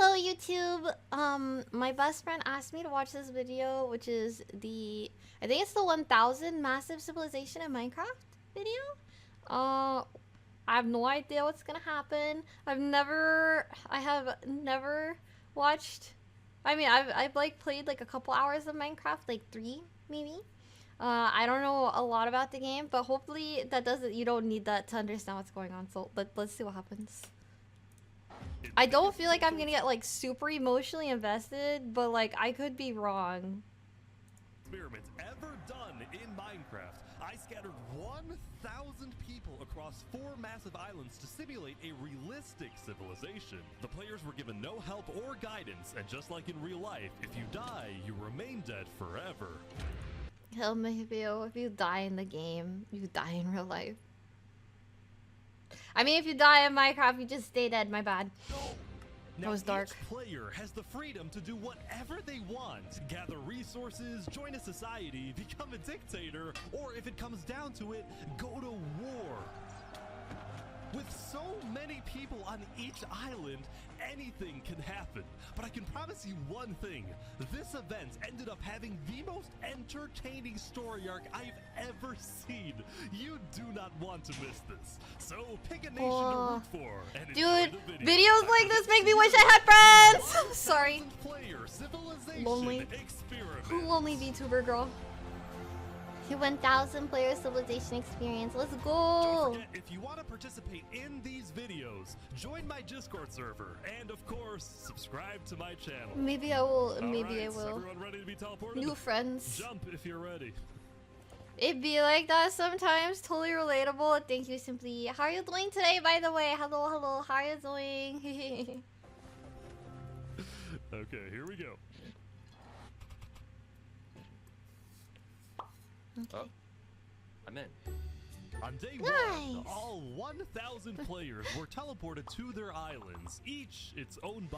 Hello YouTube. My best friend asked me to watch this video, which is I think it's the 1000 massive civilization in Minecraft video. I have no idea what's gonna happen. I have never watched. I mean, I've like played like a couple hours of Minecraft, like 3 maybe. I don't know a lot about the game, but hopefully that doesn't. You don't need that to understand what's going on. So let's see what happens. I don't feel like I'm gonna get like super emotionally invested, but like I could be wrong. Experiments ever done in Minecraft. I scattered 1,000 people across 4 massive islands to simulate a realistic civilization. The players were given no help or guidance, and just like in real life, if you die, you remain dead forever. Hell, maybe if you die in the game, you die in real life. I mean, if you die in Minecraft, you just stay dead. My bad. That was dark. Each player has the freedom to do whatever they want. Gather resources, join a society, become a dictator, or if it comes down to it, go to war. With so many people on each island, anything can happen. But I can promise you one thing. This event ended up having the most entertaining story arc I've ever seen. You do not want to miss this. So pick a nation to root for. And dude, videos like this make me wish I had friends! Sorry. Lonely. Lonely VTuber girl. 1000 player civilization experience. Let's go. Don't forget, if you want to participate in these videos, join my Discord server, and of course, subscribe to my channel. Maybe I will. Maybe I will. Everyone ready to be teleported? New friends. Jump if you're ready. It be like that sometimes. Totally relatable. Thank you, Simply. How are you doing today, by the way? Hello, hello. How are you doing? Okay, here we go. Okay. Oh, I'm in. On day Nice. 1, all 1,000 players were teleported to their islands, each its own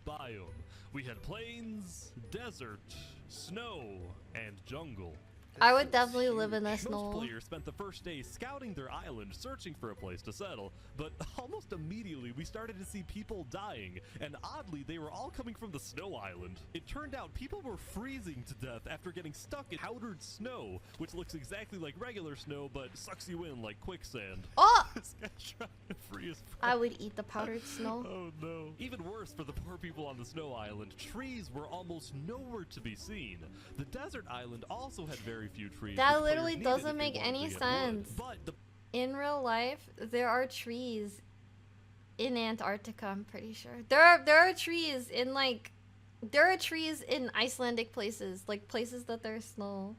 biome. We had plains, desert, snow, and jungle. I would definitely live in the Most snow. players spent the first day scouting their island, searching for a place to settle, but almost immediately we started to see people dying, and oddly they were all coming from the snow island. It turned out people were freezing to death after getting stuck in powdered snow, which looks exactly like regular snow but sucks you in like quicksand. Oh! This guy's trying to free us. I would eat the powdered snow. Oh no. Even worse for the poor people on the snow island, trees were almost nowhere to be seen. The desert island also had very few trees. That which literally players needed doesn't if they make wanted any to get wood. sense. But the In real life, there are trees in Antarctica, I'm pretty sure. There are trees in there are trees in Icelandic places, like places that there's snow.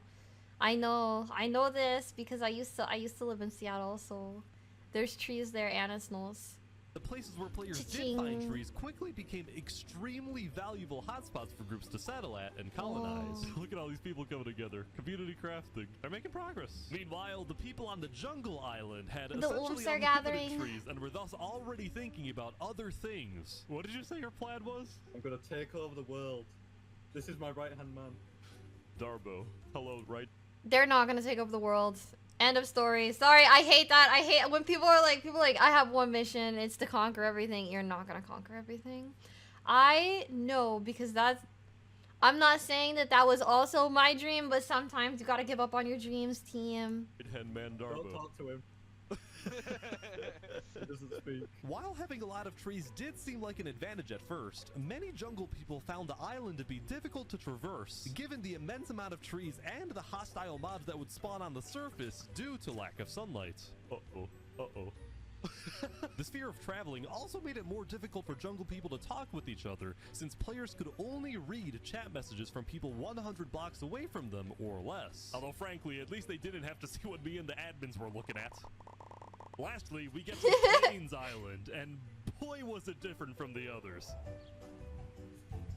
I know this because I used to live in Seattle, so there's trees there and it snows. The places where players Cha-ching. did find trees quickly became extremely valuable hotspots for groups to settle at and colonize. Whoa. Look at all these people coming together. Community crafting. They're making progress. Meanwhile, the people on the jungle island had The essentially wolves are unlimited gathering. trees and were thus already thinking about other things. What did you say your plan was? I'm gonna take over the world. This is my right-hand man. Darbo. Hello, right? They're not gonna take over the world. End of story. Sorry, I hate that. I hate when people are like, I have one mission, it's to conquer everything. You're not gonna conquer everything. I know because I'm not saying that was also my dream, but sometimes you gotta give up on your dreams, team. Right-hand man Don't Darbo. talk to him. He doesn't speak. While having a lot of trees did seem like an advantage at first, many jungle people found the island to be difficult to traverse, given the immense amount of trees and the hostile mobs that would spawn on the surface due to lack of sunlight. Uh-oh. Uh-oh. The sphere of traveling also made it more difficult for jungle people to talk with each other, since players could only read chat messages from people 100 blocks away from them or less. Although frankly, at least they didn't have to see what me and the admins were looking at. Lastly, we get to Plains Island, and boy was it different from the others.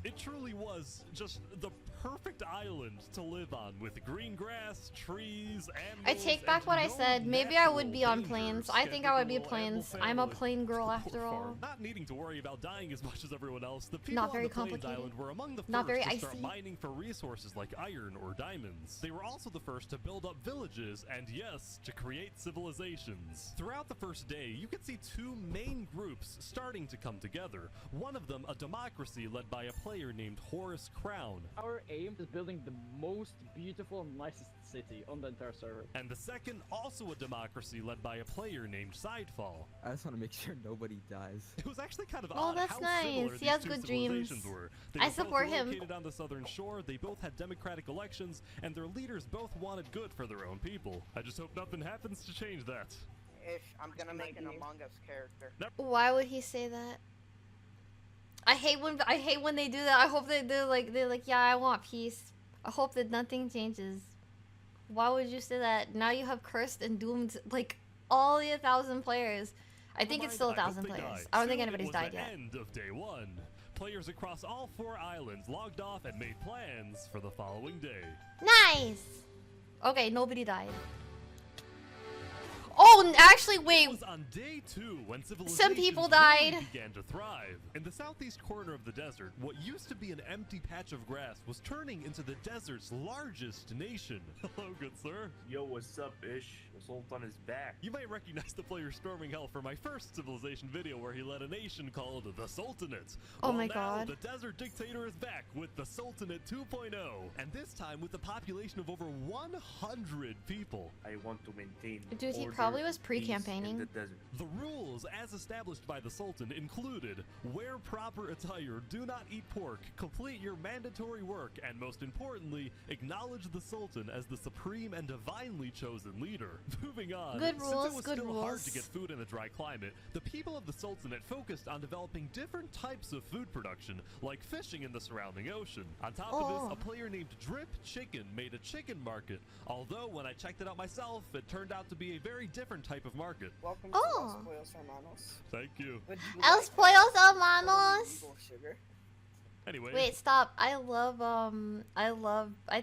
It truly was just the perfect island to live on, with green grass, trees, I animals, take back and what I no said. Maybe I would natural be on dangers. planes. I Can't think I would be of the little animal planes. I'm a family. plane girl Poor after all. farm. Not needing to worry about dying as much as everyone else, the people Not on very the Plains complicated. Island were among the Not first very to start icy. mining for resources like iron or diamonds. They were also the first to build up villages and, yes, to create civilizations. Throughout the first day, you could see two main groups starting to come together. One of them a democracy led by a player named Horace Crown, Our aim is building the most beautiful and nicest city on the entire server. and the second also a democracy led by a player named Sidefall. I just want to make sure nobody dies. It was actually kind of Oh, odd that's how nice. similar He these has two good dreams. civilizations were. They I were support both him. located on the southern shore. They both had democratic elections, and their leaders both wanted good for their own people. I just hope nothing happens to change that. Ish, I'm gonna make an Among Us character. Why would he say that? I hate when they do that. I hope they're like, yeah, I want peace. I hope that nothing changes. Why would you say that? Now you have cursed and doomed like all the 1,000 players. I think it's still I hope 1,000 they players. die. I don't think Soon anybody's it was died the yet. End of day one. Players across all 4 islands logged off and made plans for the following day. Nice. Okay, nobody died. Oh, actually, It wait. was on day 2 when civilization people died. began to thrive. In the southeast corner of the desert, what used to be an empty patch of grass was turning into the desert's largest nation. Hello, good sir. Yo, what's up, Ish? The Sultan is back. You might recognize the player storming hell from my first civilization video where he led a nation called the Sultanate. Oh Well, my now, God. the desert dictator is back with the Sultanate 2.0, and this time with a population of over 100 people. I want to maintain Dude, he order, probably was peace pre-campaigning. in the desert. The rules, as established by the Sultan, included wear proper attire, do not eat pork, complete your mandatory work, and most importantly, acknowledge the Sultan as the supreme and divinely chosen leader. Moving on, Good since rules, it was good still hard rules. to get food in a dry climate, the people of the Sultanate focused on developing different types of food production, like fishing in the surrounding ocean. On top of Oh. this, a player named Drip Chicken made a chicken market, although when I checked it out myself, it turned out to be a very different type of market. Welcome Oh. to Los Pollos Hermanos. Thank you. Would you Els like pollos a hermanos. evil sugar? Anyway, Wait, stop. I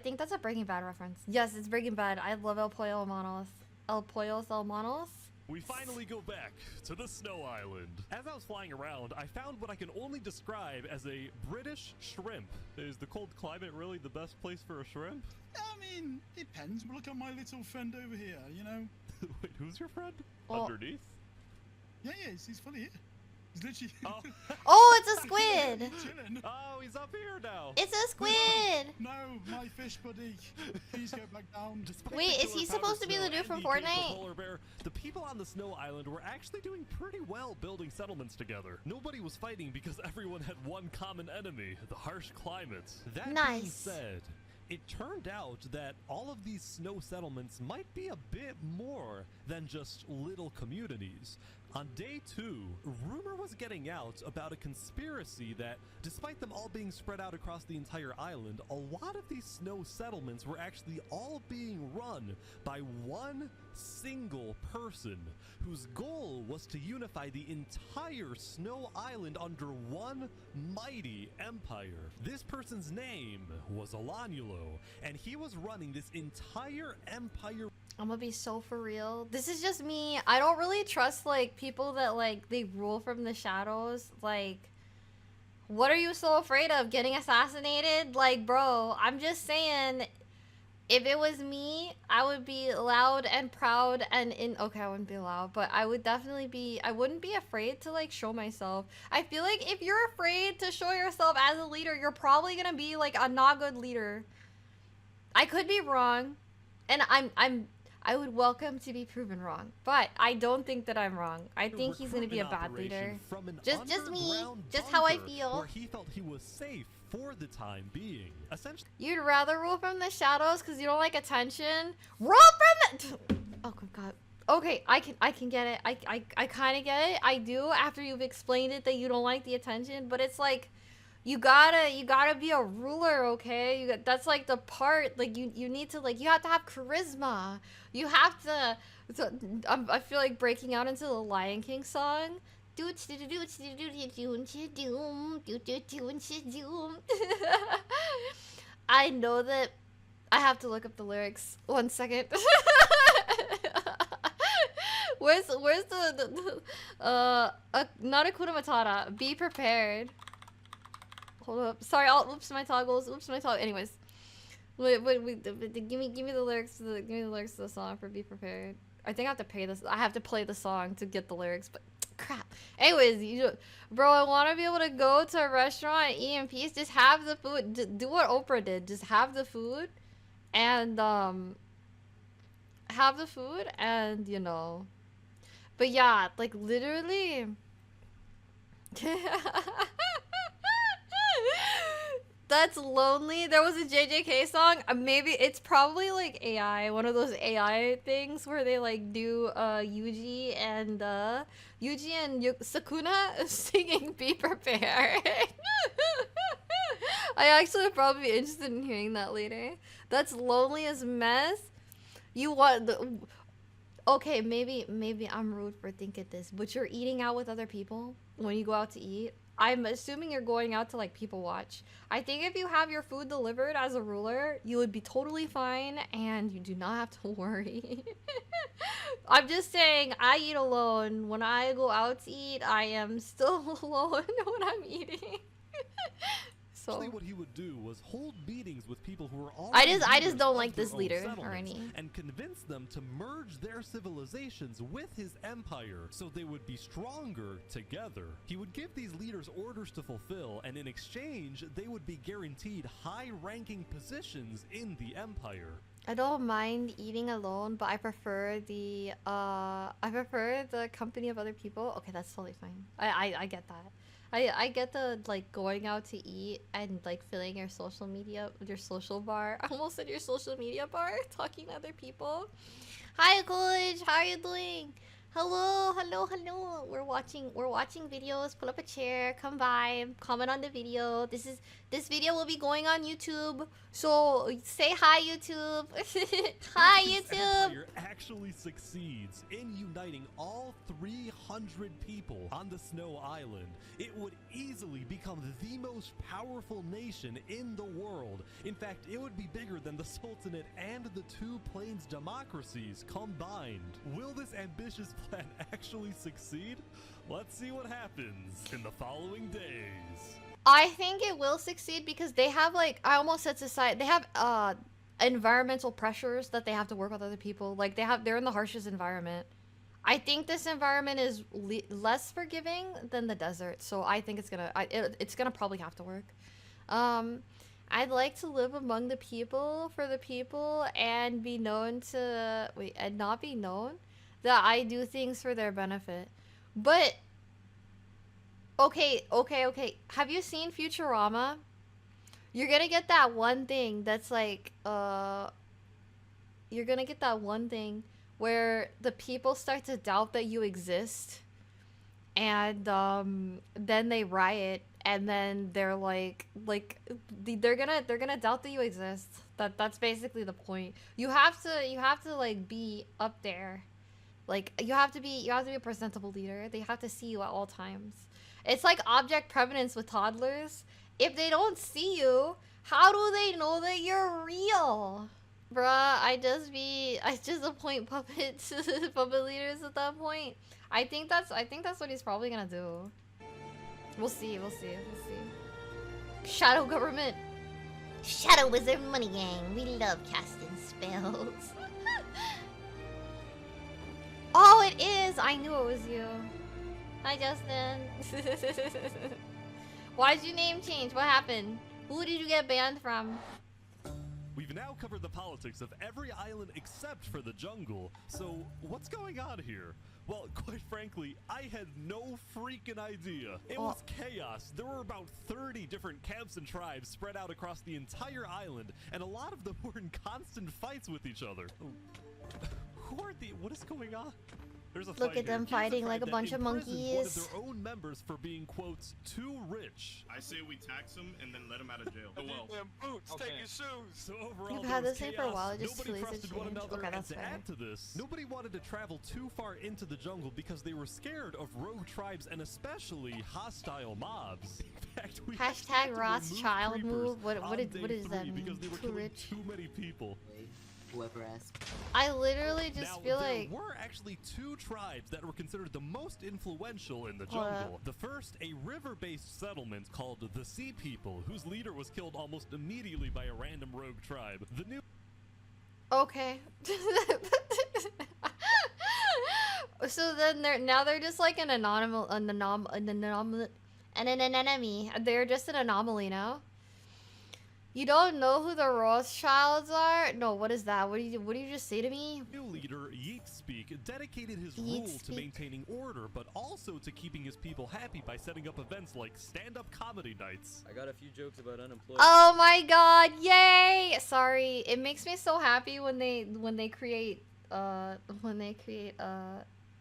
think that's a Breaking Bad reference. Yes, it's Breaking Bad. I love El Pollo Hermanos. El Pollos Hermanos. we finally go back to the Snow Island. As I was flying around, I found what I can only describe as a British shrimp. Is the cold climate really the best place for a shrimp? I mean, depends. Look at my little friend over here, you know? Wait, who's your friend? Oh. Underneath? Yeah, he's fully here. He's literally Oh. Oh, it's a squid. chilling. Oh, he's up here now. It's a squid. No, my fish buddy. Please go back down. Despite Wait, the is he killer supposed to be powder the dude snow from and the beautiful Fortnite? polar bear, the people on the Snow Island were actually doing pretty well building settlements together. Nobody was fighting because everyone had one common enemy, the harsh climate. That being Nice. said, it turned out that all of these snow settlements might be a bit more than just little communities. On day 2, rumor was getting out about a conspiracy that, despite them all being spread out across the entire island, a lot of these snow settlements were actually all being run by one single person whose goal was to unify the entire Snow Island under one mighty empire. This person's name was Alanulo, and he was running this entire empire. I'm gonna be so for real. This is just me. I don't really trust like people that like they rule from the shadows. Like, what are you so afraid of? Getting assassinated? Like, bro, I'm just saying. If it was me, I would be loud and proud and okay, I wouldn't be loud, but I would definitely be, I wouldn't be afraid to like show myself. I feel like if you're afraid to show yourself as a leader, you're probably gonna be like a not good leader. I could be wrong, and I would welcome to be proven wrong, but I don't think that I'm wrong. I think he's gonna be a bad Recruitment leader. operation from an Just me, underground just how I bunker feel. Where he felt he was safe for the time being. Essentially, You'd rather rule from the shadows because you don't like attention? Rule from the... Oh, good God. Okay, I can get it. I kind of get it. I do after you've explained it that you don't like the attention, but it's like... You gotta be a ruler, okay? That's like the part, like you need to like, you have to have charisma. You have to I feel like breaking out into the Lion King song. I know that I have to look up the lyrics. 1 second. Where's the not Hakuna Matata. Be prepared. Hold up. Sorry, oops my toggles. Anyways. Wait, give me the lyrics to the song for Be Prepared. I think I have to play the song to get the lyrics, but crap. Anyways, bro, I want to be able to go to a restaurant and eat in peace. Just have the food. Do what Oprah did. Just have the food, and you know. But yeah, like literally. That's lonely. There was a JJK song. Maybe it's probably like AI, one of those AI things where they like do Yuji and Sakuna singing "Be Prepared." I actually would probably be interested in hearing that later. That's lonely as mess. You want the. Okay, maybe I'm rude for thinking this, but you're eating out with other people when you go out to eat. I'm assuming you're going out to like people watch. I think if you have your food delivered as a ruler, you would be totally fine and you do not have to worry. I'm just saying, I eat alone. When I go out to eat, I am still alone when I'm eating. So Actually, what he would do was hold meetings with people who were already I just don't leaders like of their this own leader or settlements any. and convince them to merge their civilizations with his empire so they would be stronger together. He would give these leaders orders to fulfill, and in exchange, they would be guaranteed high-ranking positions in the empire. I don't mind eating alone, but I prefer the company of other people. Okay, that's totally fine. I get that. I get the like going out to eat and like filling your social bar. I almost said your social media bar, talking to other people. Hi Coolidge, how are you doing? Hello. We're watching videos. Pull up a chair, come by, comment on the video. This video will be going on YouTube. So say hi YouTube. Hi This YouTube. empire actually succeeds in uniting all 300 people on the Snow Island. It would easily become the most powerful nation in the world. In fact, it would be bigger than the Sultanate and the Two Plains democracies combined. Will this ambitious plan actually succeed? Let's see what happens in the following days. I think it will succeed because they have like I almost said society. They have environmental pressures that they have to work with other people. Like they're in the harshest environment. I think this environment is less forgiving than the desert, so I think it's gonna probably have to work. I'd like to live among the people, for the people, and be known to and not be known that I do things for their benefit. But okay. Have you seen Futurama? You're gonna get that one thing that's like, you're gonna get that one thing where the people start to doubt that you exist, and then they riot, and then they're they're gonna doubt that you exist. That's basically the point. You have to like be up there, like you have to be a presentable leader. They have to see you at all times. It's like object permanence with toddlers. If they don't see you, how do they know that you're real? Bruh, I just appoint puppet leaders at that point. I think that's what he's probably gonna do. We'll see. Shadow government. Shadow wizard money gang. We love casting spells. Oh, it is! I knew it was you. Hi, Justin. Why'd your name change? What happened? Who did you get banned from? We've now covered the politics of every island except for the jungle. So, what's going on here? Well, quite frankly, I had no freaking idea. It was chaos. There were about 30 different camps and tribes spread out across the entire island, and a lot of them were in constant fights with each other. Who are the... What is going on? There's a Look fight at here. them Here's fighting tribe like a that bunch of imprisons one of monkeys. their own members for being, quotes, too rich. I say we tax him and then let him out of jail. Oh well. Boots, Okay. take your shoes. So overall, You've there had was this thing for a chaos. while, it just Nobody too easy to trusted one change. another, Okay, and that's to fair. add to this, nobody wanted to travel too far into the jungle because they were scared of rogue tribes and especially hostile mobs. In fact, we actually had Hashtag to Rothschild remove creepers move. What on is day what is that 3 mean? because they were Too killing rich. too many people. Whoever asked. I literally just Now, feel there like were actually 2 tribes that were considered the most influential in the Hold up. jungle. The first, a river-based settlement called the Sea People, whose leader was killed almost immediately by a random rogue tribe. The new okay. So then they're just like an enemy. They're just an anomaly now. You don't know who the Rothschilds are? No, what is that? What do you just say to me? new leader, Yeatspeak, dedicated his rule to Yeatspeak. maintaining order, but also to keeping his people happy by setting up events like stand-up comedy nights. I got a few jokes about unemployed. Oh my god, yay! Sorry, it makes me so happy when they create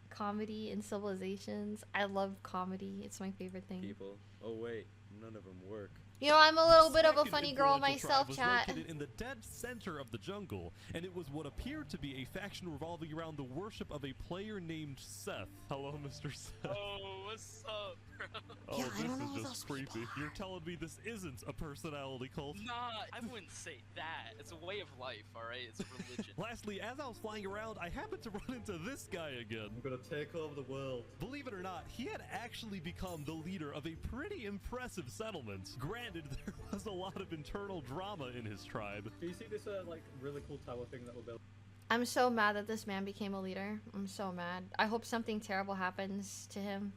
comedy in civilizations. I love comedy. It's my favorite thing. People. Oh wait, none of them work. You know, I'm a little bit of a Second funny girl influential myself, tribe was chat. located in the dead center of the jungle, and it was what appeared to be a faction revolving around the worship of a player named Seth. Hello, Mr. Seth. Oh, what's up, bro? Oh, Yeah, I this don't know is those just creepy. people. You're telling me this isn't a personality cult? Nah, I wouldn't say that. It's a way of life, alright? It's a religion. Lastly, as I was flying around, I happened to run into this guy again. I'm gonna take over the world. Believe it or not, he had actually become the leader of a pretty impressive settlement. Granted, there was a lot of internal drama in his tribe. Do you see this like really cool tower thing that we're building? I'm so mad that this man became a leader. I'm so mad. I hope something terrible happens to him.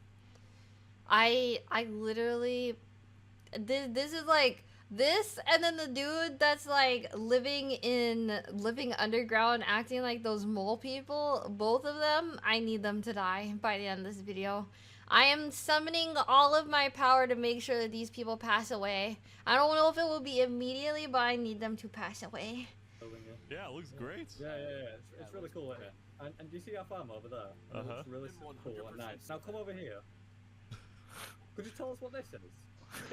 I literally this is like this, and then the dude that's like living underground acting like those mole people, both of them, I need them to die by the end of this video. I am summoning all of my power to make sure that these people pass away. I don't know if it will be immediately, but I need them to pass away. Building it. Yeah, it looks great. Yeah. It's really cool, isn't it? And do you see our farm over there? It looks really cool and nice. Now come over here. Could you tell us what this is?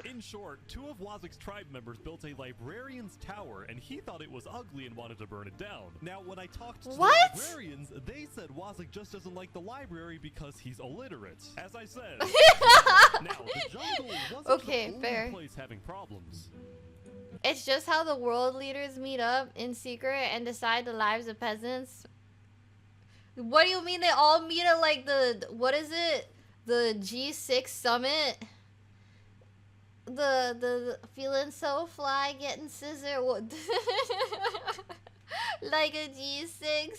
In short, 2 of Wazik's tribe members built a librarian's tower, and he thought it was ugly and wanted to burn it down. Now, when I talked to What? the librarians, they said Wazik just doesn't like the library because he's illiterate. As I said, now, the jungle wasn't Okay, the only fair. place having problems. It's just how the world leaders meet up in secret and decide the lives of peasants. What do you mean they all meet at like what is it? The G6 summit? The feeling so fly, getting scissor. What? Like a G6.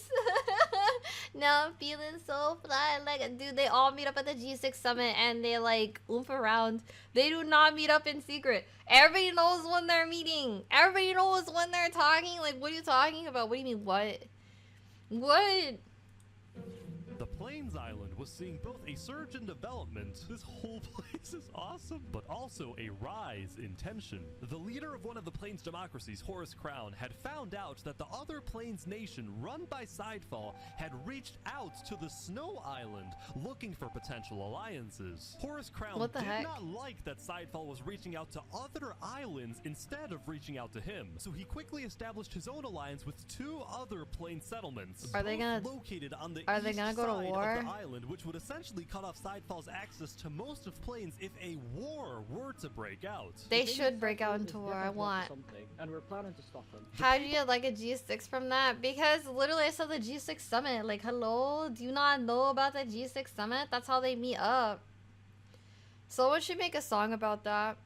Now I'm feeling so fly. Like a dude, they all meet up at the G6 summit and they like oomph around. They do not meet up in secret. Everybody knows when they're meeting. Everybody knows when they're talking. Like, what are you talking about? What do you mean, what? What? The Plains Island was seeing both a surge in development, this whole place is awesome, but also a rise in tension. The leader of one of the Plains democracies, Horus Crown, had found out that the other Plains nation, run by Sidefall, had reached out to the Snow Island looking for potential alliances. Horus Crown What the did heck? not like that Sidefall was reaching out to other islands instead of reaching out to him, so he quickly established his own alliance with 2 other Plains settlements. Are they both gonna- located on the are they east gonna go to side war? of the island, which would essentially cut off Sidefall's access to most of Plains if a war were to break out. They The thing should is, break South out Pole into is war. I definitely want. something, and we're planning to stop them. How do you get like a G6 from that? Because literally I saw the G6 summit. Like, hello? Do you not know about the G6 summit? That's how they meet up. Someone should make a song about that.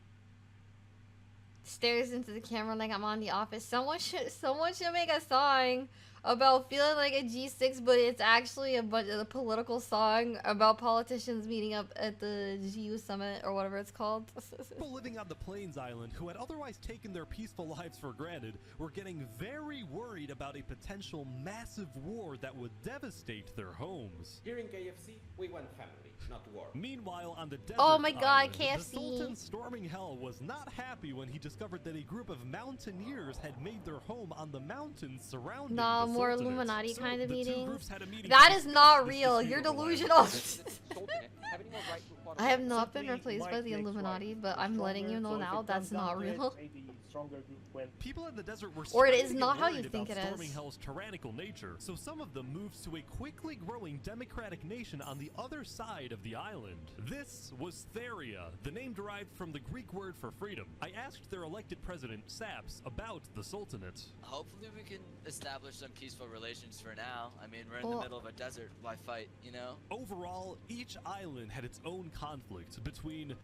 Stares into the camera like I'm on The Office. Someone should make a song about feeling like a G6, but it's actually a political song about politicians meeting up at the GU summit or whatever it's called. People living on the Plains Island, who had otherwise taken their peaceful lives for granted, were getting very worried about a potential massive war that would devastate their homes. Here in KFC, we want family. not war. Meanwhile, on the desert Oh my God, island, KFC. the Sultan storming hell was not happy when he discovered that a group of mountaineers had made their home on the mountains surrounding Nah, the more Sultanate. Illuminati So kind of the two meetings. groups had a meeting That to is discuss not this real. dispute You're over land. delusional. Sultanate, having no right to a part of I have it. not been Simply replaced by might the makes Illuminati, right. but The I'm letting you stronger- know so if now it that's comes down not to it, real. may the stronger group win. People in the desert were Or it starting is to get not how you worried think about it is. Storming Hell's tyrannical nature, so some of them moved to a quickly growing democratic nation on the other side of the island. This was Theria, the name derived from the Greek word for freedom. I asked their elected president, Saps, about the Sultanate. Hopefully we can establish some peaceful relations for now. I mean, we're in Well- the middle of a desert. Why fight, you know? Overall, each island had its own conflict between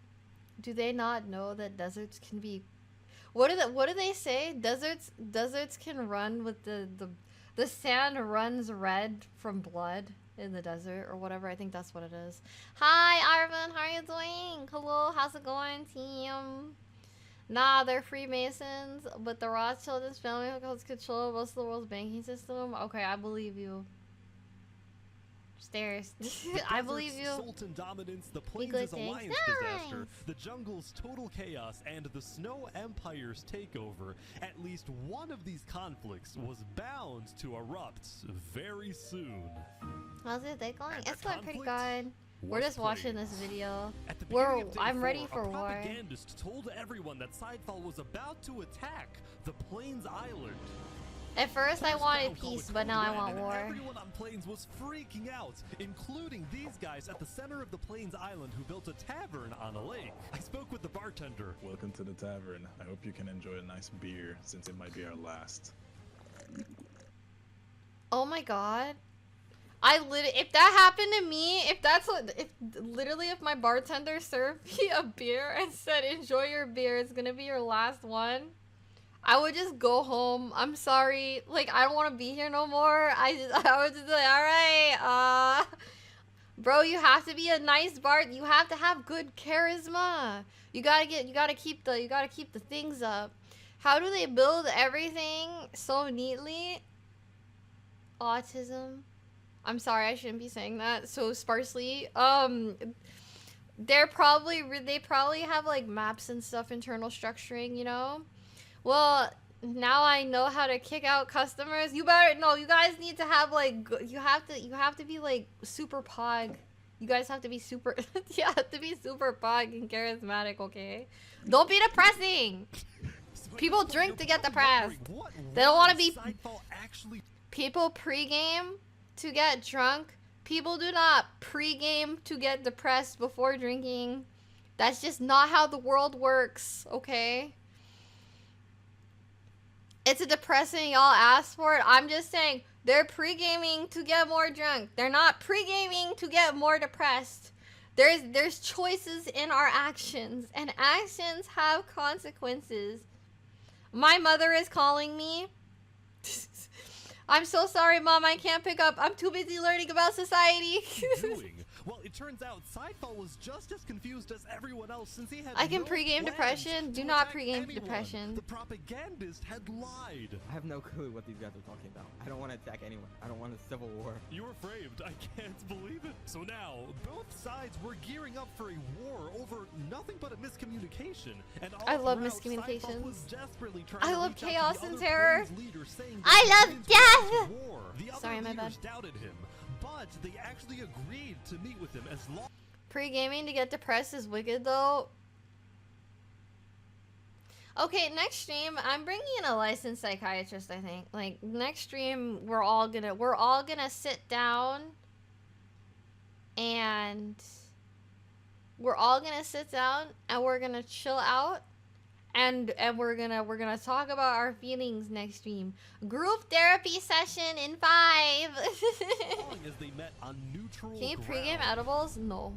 Do they not know that deserts can be? What do they say? Deserts can run with the sand runs red from blood in the desert or whatever. I think that's what it is. Hi Arvin, how are you doing? Hello, how's it going, team? Nah, they're Freemasons, but the Rothschilds family holds control of most of the world's banking system. Okay, I believe you. Stairs. the I desert's believe you. Sultan dominance, the plains' good things. alliance Nice. disaster, the jungle's total chaos, and the Snow Empire's takeover. At least one of these conflicts was bound to erupt very soon. How's it day going? And It's the going pretty conflict good. We're was just watching this praised. video. At the We're- beginning of day I'm ready 4, for a war. propagandist told everyone that Sidefall was about to attack the Plains Island. At first I First wanted battle called peace, the but now I Code Red, want and war. Everyone on Plains was freaking out, including these guys at the center of the Plains Island who built a tavern on a lake. I spoke with the bartender. Welcome to the tavern. I hope you can enjoy a nice beer since it might be our last. Oh my god. If that happened to me, if my bartender served me a beer and said, enjoy your beer, it's gonna be your last one, I would just go home. I'm sorry. Like, I don't want to be here no more. I would just be like, alright, bro, you have to be a nice bart. You have to have good charisma. You gotta keep the things up. How do they build everything so neatly? Autism. I'm sorry, I shouldn't be saying that so sparsely. They probably have like maps and stuff, internal structuring, you know? Well, now I know how to kick out customers. You guys need to have like you have to be like super pog. You guys have to be super you have to be super pog and charismatic, okay? Don't be depressing. People drink to get depressed. They don't want to be people pregame to get drunk. People do not pregame to get depressed before drinking. That's just not how the world works, okay? It's a depressing, y'all asked for it. I'm just saying, they're pre-gaming to get more drunk. They're not pre-gaming to get more depressed. There's choices in our actions, and actions have consequences. My mother is calling me. I'm so sorry, Mom, I can't pick up. I'm too busy learning about society. Well, it turns out Sidefall was just as confused as everyone else since he had I can no pregame plans depression. to Do not attack pregame anyone. depression. The propagandist had lied. I have no clue what these guys are talking about. I don't want to attack anyone. I don't want a civil war. You were framed. I can't believe it. So now, both sides were gearing up for a war over nothing but a miscommunication. And all I love throughout, miscommunications. Sidefall was desperately trying I to love reach out to chaos the and other terror. Plains leaders saying that I the love Plains were death! at war. The other Sorry, my bad. leaders doubted him, but they actually agreed to meet with him as long. Pre-gaming to get depressed is wicked though. Okay, next stream I'm bringing in a licensed psychiatrist. I think like next stream we're all gonna sit down and we're gonna chill out and we're gonna talk about our feelings next stream. Group therapy session in 5. long as they met on neutral Can you pregame ground. edibles? No.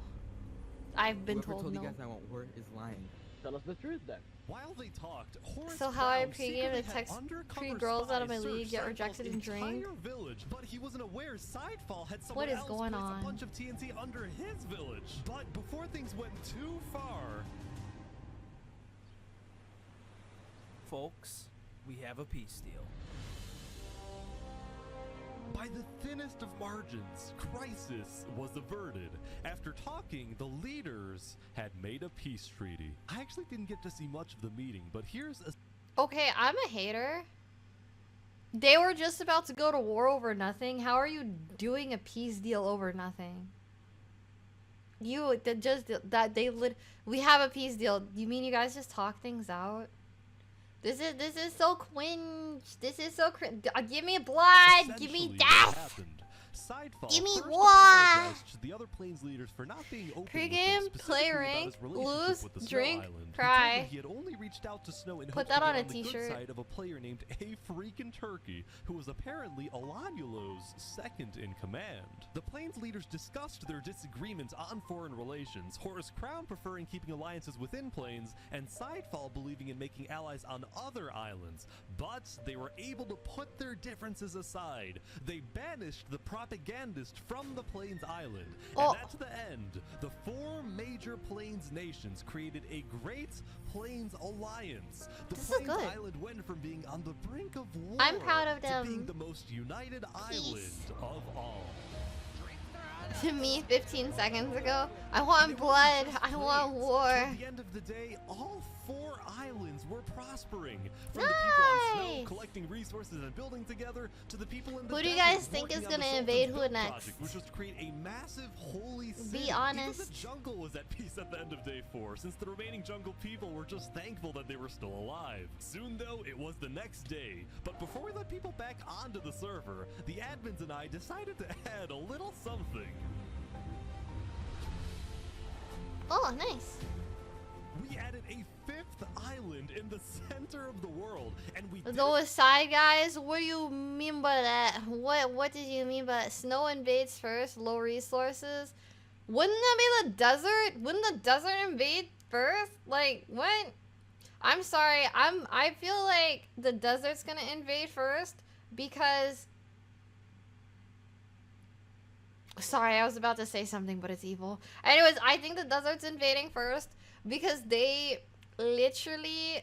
I've been Whoever told no. you guys I want war is lying. Tell us the truth then. While they talked, Horace So how I Brown pregame secretly to had text undercover pre-girls out of my spies league, search get Sidefall's rejected and drink? entire village, but he wasn't aware Sidefall had someone What is else going place on? a bunch of TNT under his village. But before things went too far, Folks, we have a peace deal. By the thinnest of margins, crisis was averted. After talking, the leaders had made a peace treaty. I actually didn't get to see much of the meeting, but here's a... Okay, I'm a hater. They were just about to go to war over nothing. How are you doing a peace deal over nothing? You just that they we have a peace deal. You mean you guys just talk things out? This is so cringe. This is so cringe. Give me blood. Give me death. Sidefall Give me first war. apologized to the other Plains leaders for not being open Pre-game, with them, play specifically about rank, his relationship lose, with the Snow drink, Island. He told cry. them he had only reached out to Snow in Put hopes that to on get a on the good t-shirt. side of a player named A Freakin' Turkey, who was apparently Alanulo's second in command. The Plains leaders discussed their disagreements on foreign relations, Horus Crown preferring keeping alliances within Plains, and Sidefall believing in making allies on other islands. But they were able to put their differences aside. They banished the propagandist from the Plains Island, and at the end, the 4 major Plains nations created a Great Plains Alliance. The Plains Island went from being on the brink of war I'm proud of to them. being the most united island of all. To me 15 seconds ago, I want blood. I want war. At the end of the day, all 4 islands were prospering. From the people on Snow collecting resources and building together, to the people in the Who do you desert guys think working is on gonna the invade Sultan's who Build next? project, which was to create a massive holy city. Be honest. Even the jungle was at peace at the end of day 4, since the remaining jungle people were just thankful that they were still alive. Soon though, it was the next day. But before we let people back onto the server, the admins and I decided to add a little something. Oh, nice. We added a 5th island in the center of the world, and we Those side guys, what do you mean by that? What did you mean by that? Snow invades first, low resources? Wouldn't that be the desert? Wouldn't the desert invade first? Like, what? I'm sorry, I feel like the desert's gonna invade first because... Sorry, I was about to say something, but it's evil. Anyways, I think the desert's invading first because they literally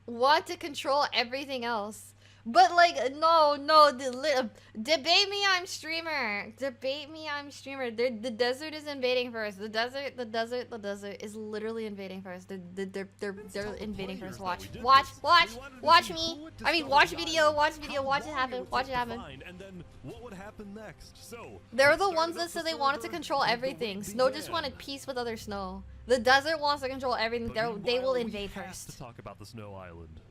want to control everything else. But like, no, debate me, I'm streamer. Debate me, I'm streamer. The desert is invading first. The desert is literally invading first. They're invading first. Watch me. I mean, watch video, watch it happen, watch it happen. And then what would happen next? So They're the ones that said they wanted to control everything. Snow just wanted peace with other Snow. The desert wants to control everything. They will invade first. To talk about the Snow Island.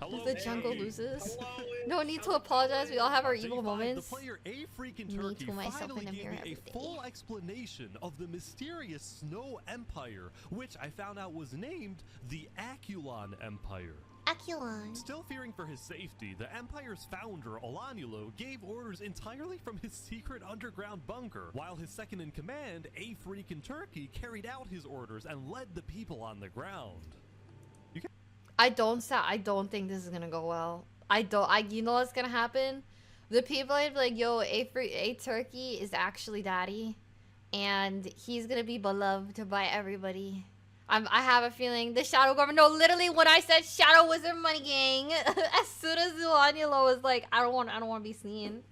If the jungle loses, no need to apologize. We all have our evil moments. The player A Freakin' Me Turkey to myself finally in a gave mirror me every a day. full explanation of the mysterious Snow Empire, which I found out was named the Aculon Empire. Aculon. Still fearing for his safety, the Empire's founder, Alanulo, gave orders entirely from his secret underground bunker, while his second in command, A Freakin' Turkey, carried out his orders and led the people on the ground. I don't think this is gonna go well. You know what's gonna happen? The people are like, yo, A Turkey is actually daddy, and he's gonna be beloved by everybody. I have a feeling the Shadow Government. No, literally, when I said Shadow Wizard Money Gang, as soon as Zuanilo was like, I don't want to be seen.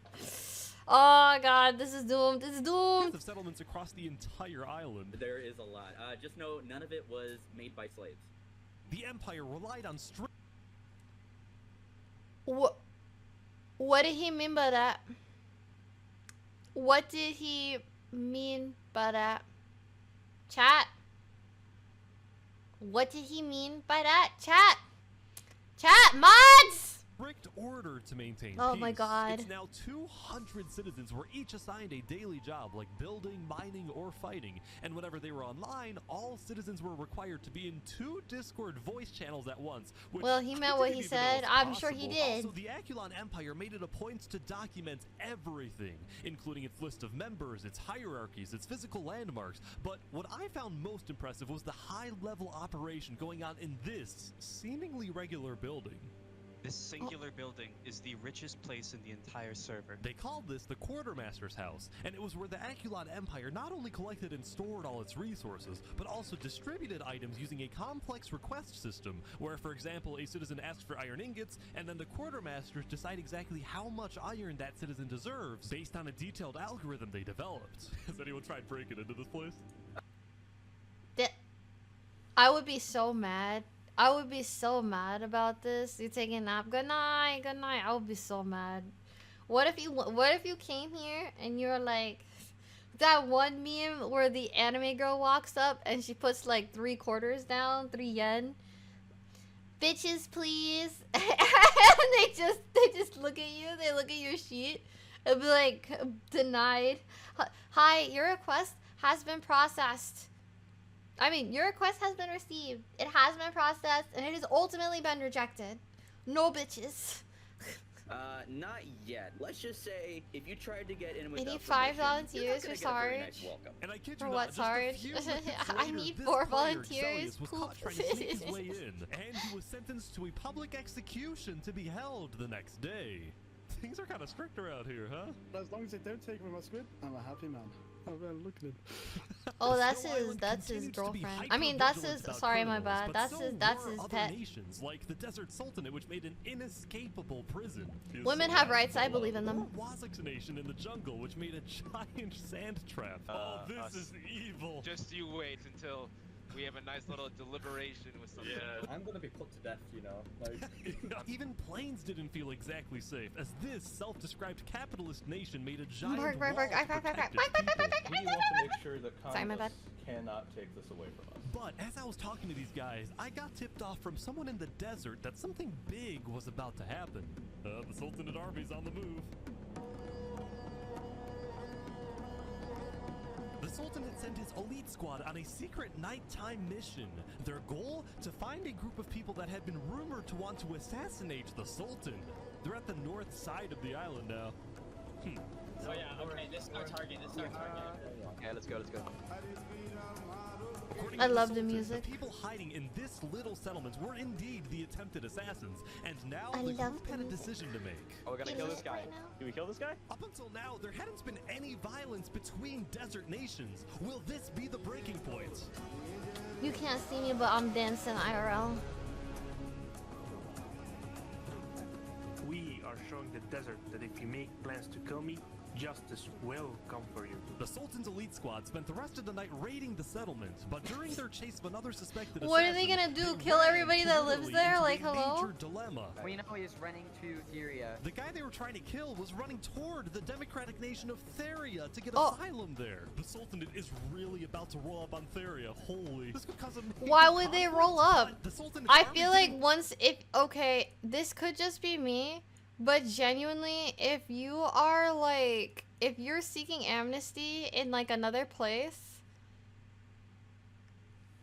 Oh god, this is doomed. This is doomed. Of settlements across the entire island. There is a lot. Just know none of it was made by slaves. The Empire relied on What did he mean by that? What did he mean by that? Chat. What did he mean by that? Chat. Chat, mods! Strict order to maintain Oh peace. my god. It's now 200 citizens were each assigned a daily job like building, mining, or fighting. And whenever they were online, all citizens were required to be in 2 Discord voice channels at once. Which Well, he meant I what didn't he even know said. was I'm sure he possible. did. Also, the Aculon Empire made it a point to document everything, including its list of members, its hierarchies, its physical landmarks. But what I found most impressive was the high-level operation going on in this seemingly regular building. This singular building is the richest place in the entire server. They called this the Quartermaster's House, and it was where the Aculon Empire not only collected and stored all its resources, but also distributed items using a complex request system, where, for example, a citizen asks for iron ingots, and then the Quartermasters decide exactly how much iron that citizen deserves, based on a detailed algorithm they developed. Has anyone tried breaking into this place? I would be so mad. I would be so mad about this. You taking a nap? Good night. Good night. I would be so mad. What if you came here and you're like that one meme where the anime girl walks up and she puts like 3 quarters down, 3 yen. Bitches, please. And they just look at you. They look at your sheet and be like, denied. Hi, your request has been processed. I mean, your request has been received. It has been processed, and it has ultimately been rejected. No bitches. Not yet. Let's just say if you tried to get in without 85 permission, volunteers you're for not gonna get a very And Sarge. nice welcome. I kid you For not, what, just a Sarge? few minutes I later, need this 4 player, volunteers. Xelius, was Poop. caught trying to sneak his way in, and he was sentenced to a public execution to be held the next day. Things are kind of strict around here, huh? As long as they don't take away my squid, I'm a happy man. Oh man, look at him. Oh, that's Snow his Island that's his continues to be girlfriend. I mean, that's his. hyper-vigilant about Sorry, my criminals, bad. but That's so his were other pet. nations, like the Desert Sultanate, which made an inescapable prison. Feels Women so have bad. rights. I believe in them. Or Wazak's nation in the jungle, which made a giant sand trap. Oh, this is evil. Just you wait until we have a nice little deliberation with something. Yeah, I'm gonna be put to death, you know. Like, even planes didn't feel exactly safe, as this self-described capitalist nation made a giant Bark, wall bark, bark, to bark, bark, protect bark, its people. We want to make sure that Sorry, my bad. cannot take this away from us. But as I was talking to these guys, I got tipped off from someone in the desert that something big was about to happen. The Sultanate army's on the move. The Sultanate sent his elite squad on a secret nighttime mission. Their goal? To find a group of people that had been rumored to want to assassinate the Sultan. They're at the north side of the island now. Oh yeah, okay, this is our target, Okay, let's go, let's go. According I to love the Sultan, music. The people hiding in this little settlement were indeed the attempted assassins, and now I the love group the had a music. decision to make. Oh, we gotta kill this guy. Do we kill this guy? Up until now, there hadn't been any violence between desert nations. Will this be the breaking point? You can't see me, but I'm dancing IRL. We are showing the desert that if you make plans to kill me, justice will come for you. The Sultan's elite squad spent the rest of the night raiding the settlement, but during their chase of another suspected What are they assassin, gonna do? they Kill ran everybody that lives literally there? into Like, a hello? major dilemma. We know he's running to Syria. The guy they were trying to kill was running toward the democratic nation of Theria to get Oh. asylum there. The Sultanate is really about to roll up on Theria. Holy. This could cause a major Why would they conflict, roll up? but the Sultanate I army feel like didn't- once if okay, this could just be me, but genuinely, if you are like if you're seeking amnesty in like another place,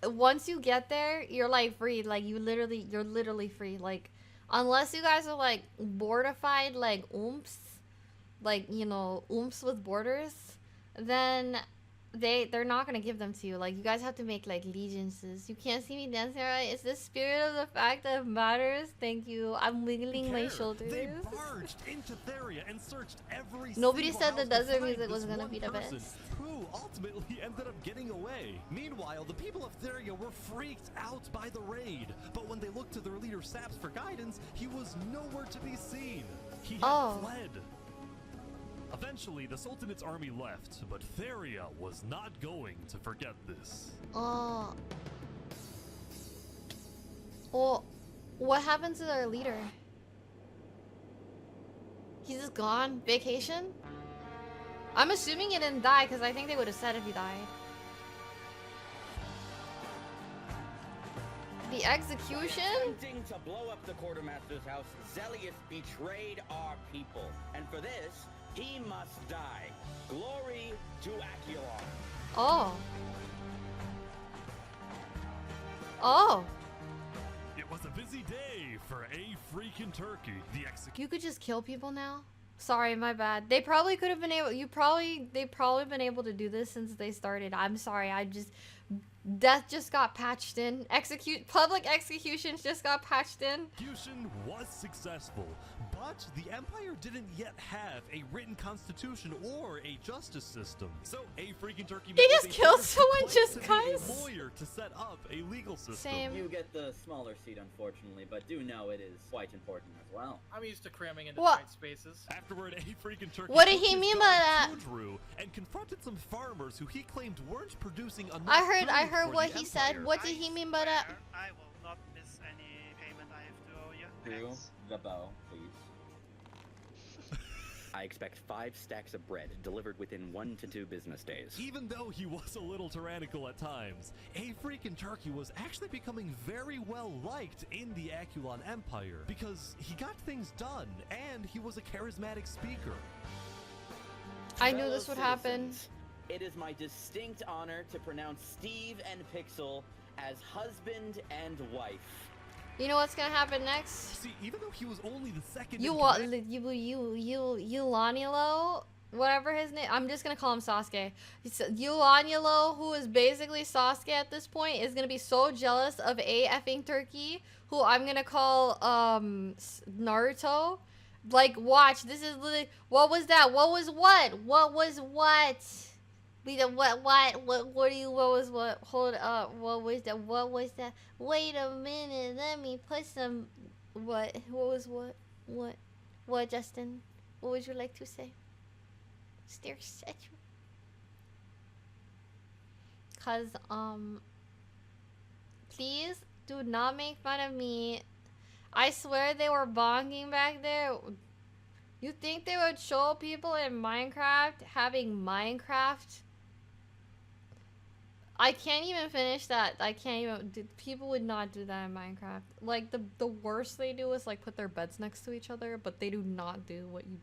once you get there, you're like free. Like you're literally free. Like unless you guys are like bordified like oomps, like you know oomps with borders, then they're not gonna give them to you. Like you guys have to make like allegiances. You can't see me dancing, right? It's the spirit of the fact that matters. Thank you. I'm wiggling my They shoulders. barged into Theria and searched every Nobody single said the house to desert find music this was gonna one be the person, best. who ultimately ended up getting away. Meanwhile, the people of Theria were freaked out by the raid, but when they looked to their leader Saps for guidance, he was nowhere to be seen. He had fled. Eventually, the Sultanate's army left, but Theria was not going to forget this. Oh. Well, what happened to their leader? He's just gone? Vacation? I'm assuming he didn't die because I think they would have said if he died. The execution? Attempting to blow up the quartermaster's house, Xelius betrayed our people. And for this, he must die. Glory to Aculon. Oh. Oh. It was a busy day for a freaking turkey. The execution. You could just kill people now? Sorry, my bad. They probably could have been able. They probably been able to do this since they started. I'm sorry. I just Death just got patched in. Public executions just got patched in. Execution was successful, but the Empire didn't yet have a written constitution or a justice system. So a freaking turkey. He just killed someone just cuz. A lawyer to set up a legal system. Same. You get the smaller seat, unfortunately, but do know it is quite important as well. I'm used to cramming into What? tight spaces. Afterward, a freaking turkey. What did took he his mean gun by that? to Drew and confronted some farmers who he claimed weren't producing enough. I heard food for what the he said. Empire. What did he mean by that? I will not miss any payment I have to owe you. Drew, Thanks. the bow, please. I expect 5 stacks of bread delivered within 1 to 2 business days. Even though he was a little tyrannical at times, a freaking turkey was actually becoming very well liked in the Aculon Empire because he got things done and he was a charismatic speaker. I knew Fellow this would happen. citizens, it is my distinct honor to pronounce Steve and Pixel as husband and wife. You know what's gonna happen next? See, even though he was only the second You in want command- Eulanilo, whatever his name. I'm just gonna call him Sasuke. Eulanilo, who is basically Sasuke at this point, is gonna be so jealous of a effing turkey, who I'm gonna call Naruto. Like, watch. This is literally. What was that? What was what? What was what? We the what? What do you? What was what? Hold up. What was that? What was that? Wait a minute. Let me put some. What? What was what? What? What, Justin? What would you like to say? Stare at you. Cause please do not make fun of me. I swear they were bonging back there. You think they would show people in Minecraft having Minecraft? I can't even finish that. I can't even. People would not do that in Minecraft. Like the worst they do is like put their beds next to each other, but they do not do what you.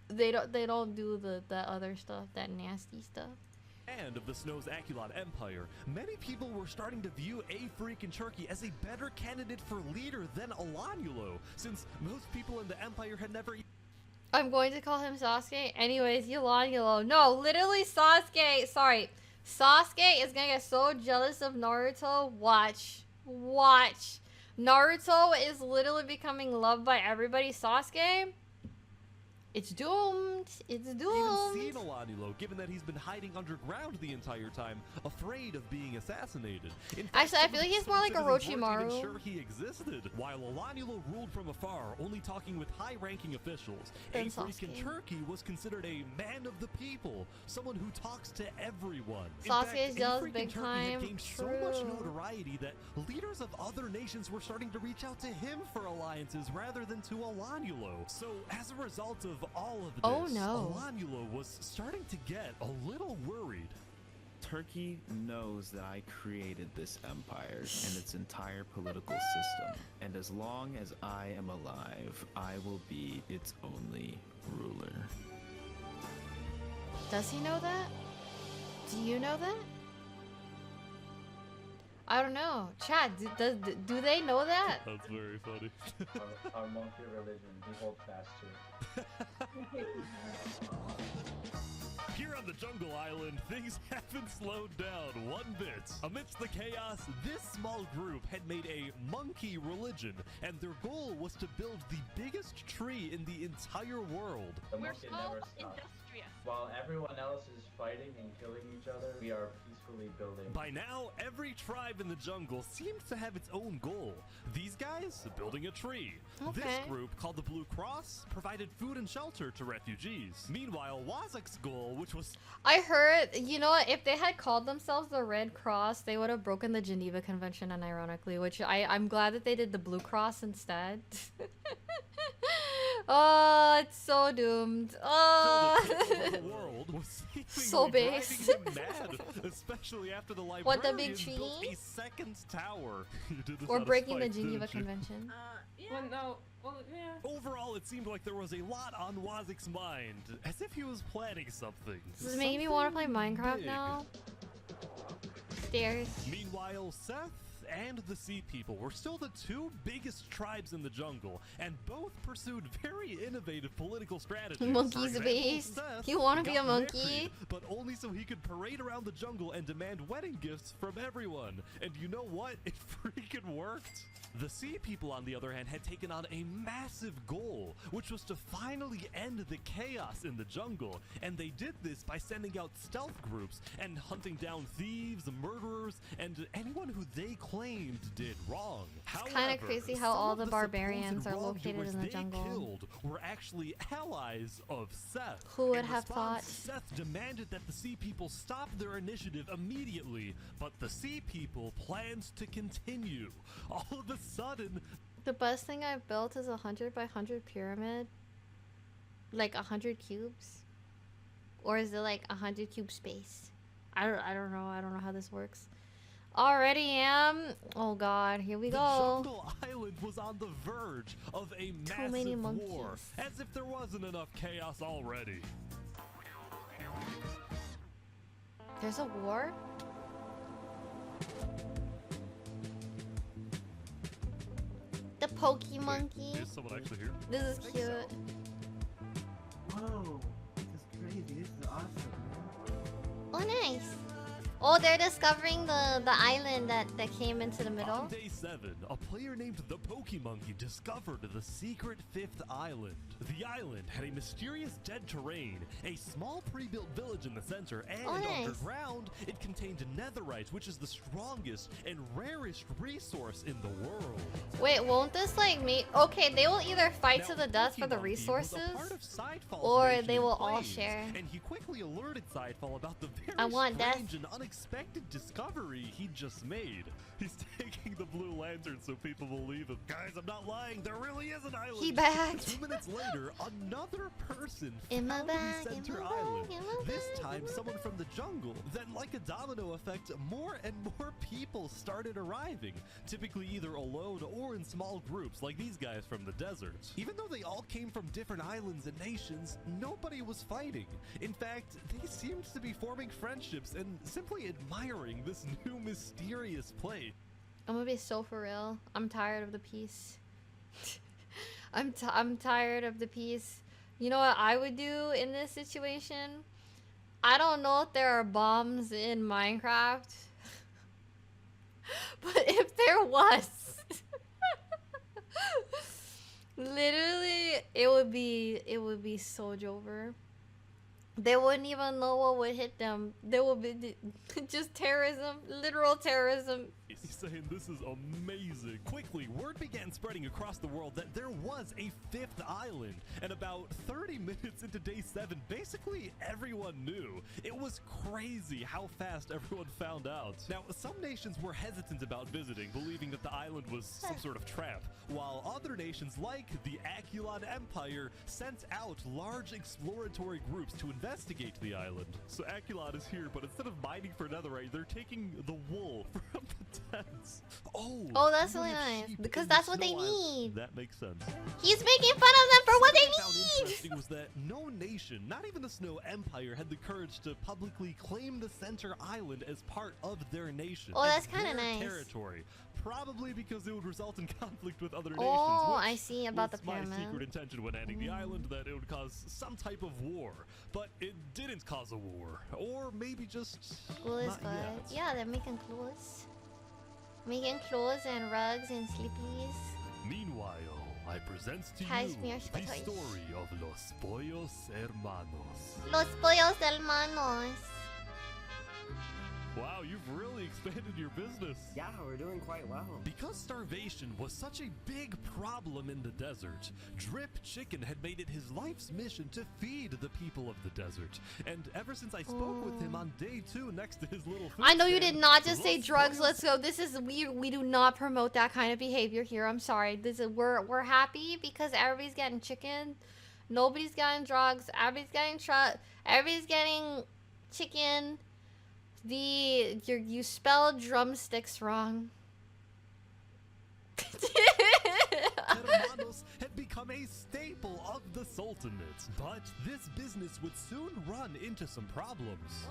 They don't do the other stuff, that nasty stuff. And of the Snow's Aculon Empire, many people were starting to view a freaking turkey as a better candidate for leader than Alanulo, since most people in the Empire had never. I'm going to call him Sasuke. Anyways, Eulanilo. No, literally Sasuke. Sorry. Sasuke is gonna get so jealous of Naruto. Watch. Watch. Naruto is literally becoming loved by everybody. Sasuke, it's doomed. It's doomed. Even seen Alanulo, given that he's been hiding underground the entire time, afraid of being assassinated. In fact, Actually, I feel like he's more like a citizens weren't Orochimaru. even sure he existed. While Alanulo ruled from afar, only talking with high-ranking officials, Then a freaking Sasuke. turkey was considered a man of the people, someone who talks to everyone. In Sasuke fact, is a jealous freaking big turkey time. had gained so much True. notoriety that leaders of other nations were starting to reach out to him for alliances rather than to Alanulo. So, as a result of all of this, Oh, no. Alanulo was starting to get a little worried. Turkey knows that I created this empire and its entire political system, and as long as I am alive, I will be its only ruler. Does he know that? Do you know that? I don't know. Chad, do they know that? That's very funny. Our monkey religion, we hold fast to. Here on the Jungle Island, things haven't slowed down one bit. Amidst the chaos, this small group had made a monkey religion, and their goal was to build the biggest tree in the entire world. The monkey never stops. While everyone else is fighting and killing each other, we are peacefully building. By now, every tribe in the jungle seems to have its own goal. These guys, building a tree. This Okay. group, called the Blue Cross, provided food and shelter to refugees. Meanwhile, Wazak's goal, which was... I heard, you know what, if they had called themselves the Red Cross, they would have broken the Geneva Convention, unironically, which I'm glad that they did the Blue Cross instead. Oh, it's so doomed. Oh. the world was So seemingly base. driving him mad, especially after the librarians What, the big built tree? a second tower. You did this Or out of breaking the spite, didn't Geneva you? Convention. Well, no. Well, yeah. Overall, it seemed like there was a lot on Wazik's mind, as if he was planning something. This is making me want to play Something Minecraft big. now. Stairs. Meanwhile, Seth and the Sea People were still the two biggest tribes in the jungle, and both pursued very innovative political strategies. Monkey's For example, base. Seth You wanna be got a monkey? married, but only so he could parade around the jungle and demand wedding gifts from everyone. And you know what? It freaking worked. The Sea People, on the other hand, had taken on a massive goal, which was to finally end the chaos in the jungle. And they did this by sending out stealth groups and hunting down thieves, murderers, and anyone who they claimed did wrong. It's kind of crazy how all the barbarians are located in the jungle. Killed were actually allies of Seth. Who would In have response, thought? Seth demanded that the Sea People stop their initiative immediately, but the Sea People planned to continue. All of a sudden, The best thing I've built is a 100 by 100 pyramid. Like 100 cubes. Or is it like 100 cube space? I don't know. I don't know how this works. Already am. Oh god, here we the go. jungle island was on the verge of a Too many massive monkeys. war, as if there wasn't enough chaos already. There's a war? The Pokemonkey. Is someone actually here? This is cute. Whoa, this is crazy. This is awesome. Oh, nice. Oh, they're discovering the island that came into the middle. On day 7, a player named the Pokemonkey discovered the secret 5th island. The island had a mysterious dead terrain, a small pre-built village in the center, and Oh, nice. underground, it contained netherite, which is the strongest and rarest resource in the world. Wait, won't this like me? Okay, they will either fight to the death for the Pokemonkey was a resources, part of Sidefall's or invasion they in will all Plains, share. And he quickly alerted Sidefall about the very I want death. strange and unexpected discovery he just made. He's taking the blue lantern so people believe him. Guys, I'm not lying. There really is an island. He backed. 2 minutes later, another person In my found bag, the in center my island. bag, in my This bag, time, in my someone from the jungle. Then, like a domino effect, more and more people started arriving, typically either alone or in small groups, like these guys from the desert. Even though they all came from different islands and nations, nobody was fighting. In fact, they seemed to be forming friendships and simply admiring this new mysterious place. I'm gonna be so for real. I'm tired of the peace. I'm tired of the peace. You know what I would do in this situation? I don't know if there are bombs in Minecraft, but if there was, literally, it would be so Jover. They wouldn't even know what would hit them. There would be just terrorism, literal terrorism. He's saying this is amazing. Quickly, word began spreading across the world that there was a 5th island, and about 30 minutes into day 7, basically everyone knew. It was crazy how fast everyone found out. Now, some nations were hesitant about visiting, believing that the island was some sort of trap, while other nations like the Aculon Empire sent out large exploratory groups to investigate the island. So Aculon is here, but instead of mining for netherite, they're taking the wool from the tents. Oh, that's really nice, because that's what they need. That makes sense. He's making fun of them for what Something I they found need. interesting was that no nation, not even the Snow Empire, had the courage to publicly claim the center island as part of their nation. Oh, that's as kinda their nice. Territory. Probably because it would result in conflict with other nations. Oh, which I see about the was my pyramid. secret intention when ending the island, that it would cause some type of war. But it didn't cause a war. Or maybe just School is not good. yet. Yeah, they're making clothes. Making clothes and rugs and sleepies. Meanwhile, I present to Cashmere you the toys. story of Los Pollos Hermanos. Los pollos hermanos. Wow, you've really expanded your business. Yeah, we're doing quite well. Because starvation was such a big problem in the desert, Drip Chicken had made it his life's mission to feed the people of the desert. And ever since I spoke with him on day 2 next to his little food I know you stand, did not just say Los drugs. Pollos Let's go. This is we do not promote that kind of behavior here. I'm sorry. This is we're happy because everybody's getting chicken. Nobody's getting drugs. Everybody's getting chicken. You spelled drumsticks wrong. Hermanos had become a staple of the Sultanate, but this business would soon run into some problems.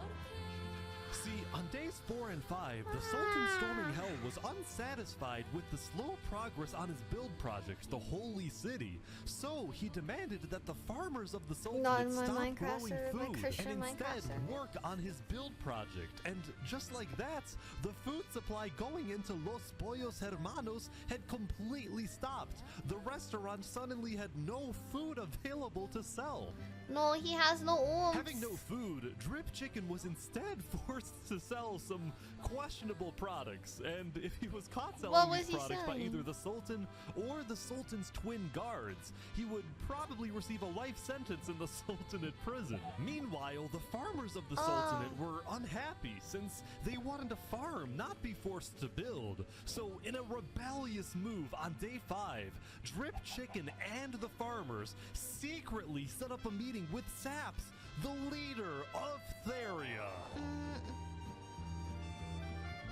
See, on days 4 and 5, the Sultan storming hell was unsatisfied with the slow progress on his build project, the Holy City. So he demanded that the farmers of the Sultanate stop growing food and instead work on his build project. And just like that, the food supply going into Los Pollos Hermanos had completely stopped. The restaurant suddenly had no food available to sell. No, he has no oomph. Having no food, Drip Chicken was instead forced to sell some questionable products, and if he was caught selling these products by either the Sultan or the Sultan's twin guards, he would probably receive a life sentence in the Sultanate prison. Meanwhile, the farmers of the Sultanate were unhappy since they wanted to farm, not be forced to build. So in a rebellious move on day 5, Drip Chicken and the farmers secretly set up a meeting with Saps, the leader of Theria.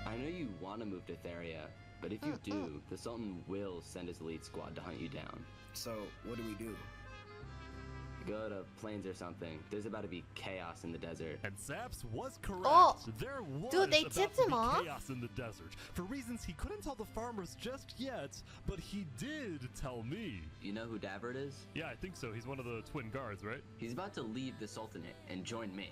I know you want to move to Theria, but if you do, the Sultan will send his elite squad to hunt you down. So, what do we do? Go to Plains or something. There's about to be chaos in the desert. And Saps was correct. Oh, there was dude, they about tipped to him be off? chaos in the desert for reasons he couldn't tell the farmers just yet, but he did tell me. You know who Davert is? Yeah, I think so. He's one of the twin guards, right? He's about to leave the Sultanate and join me.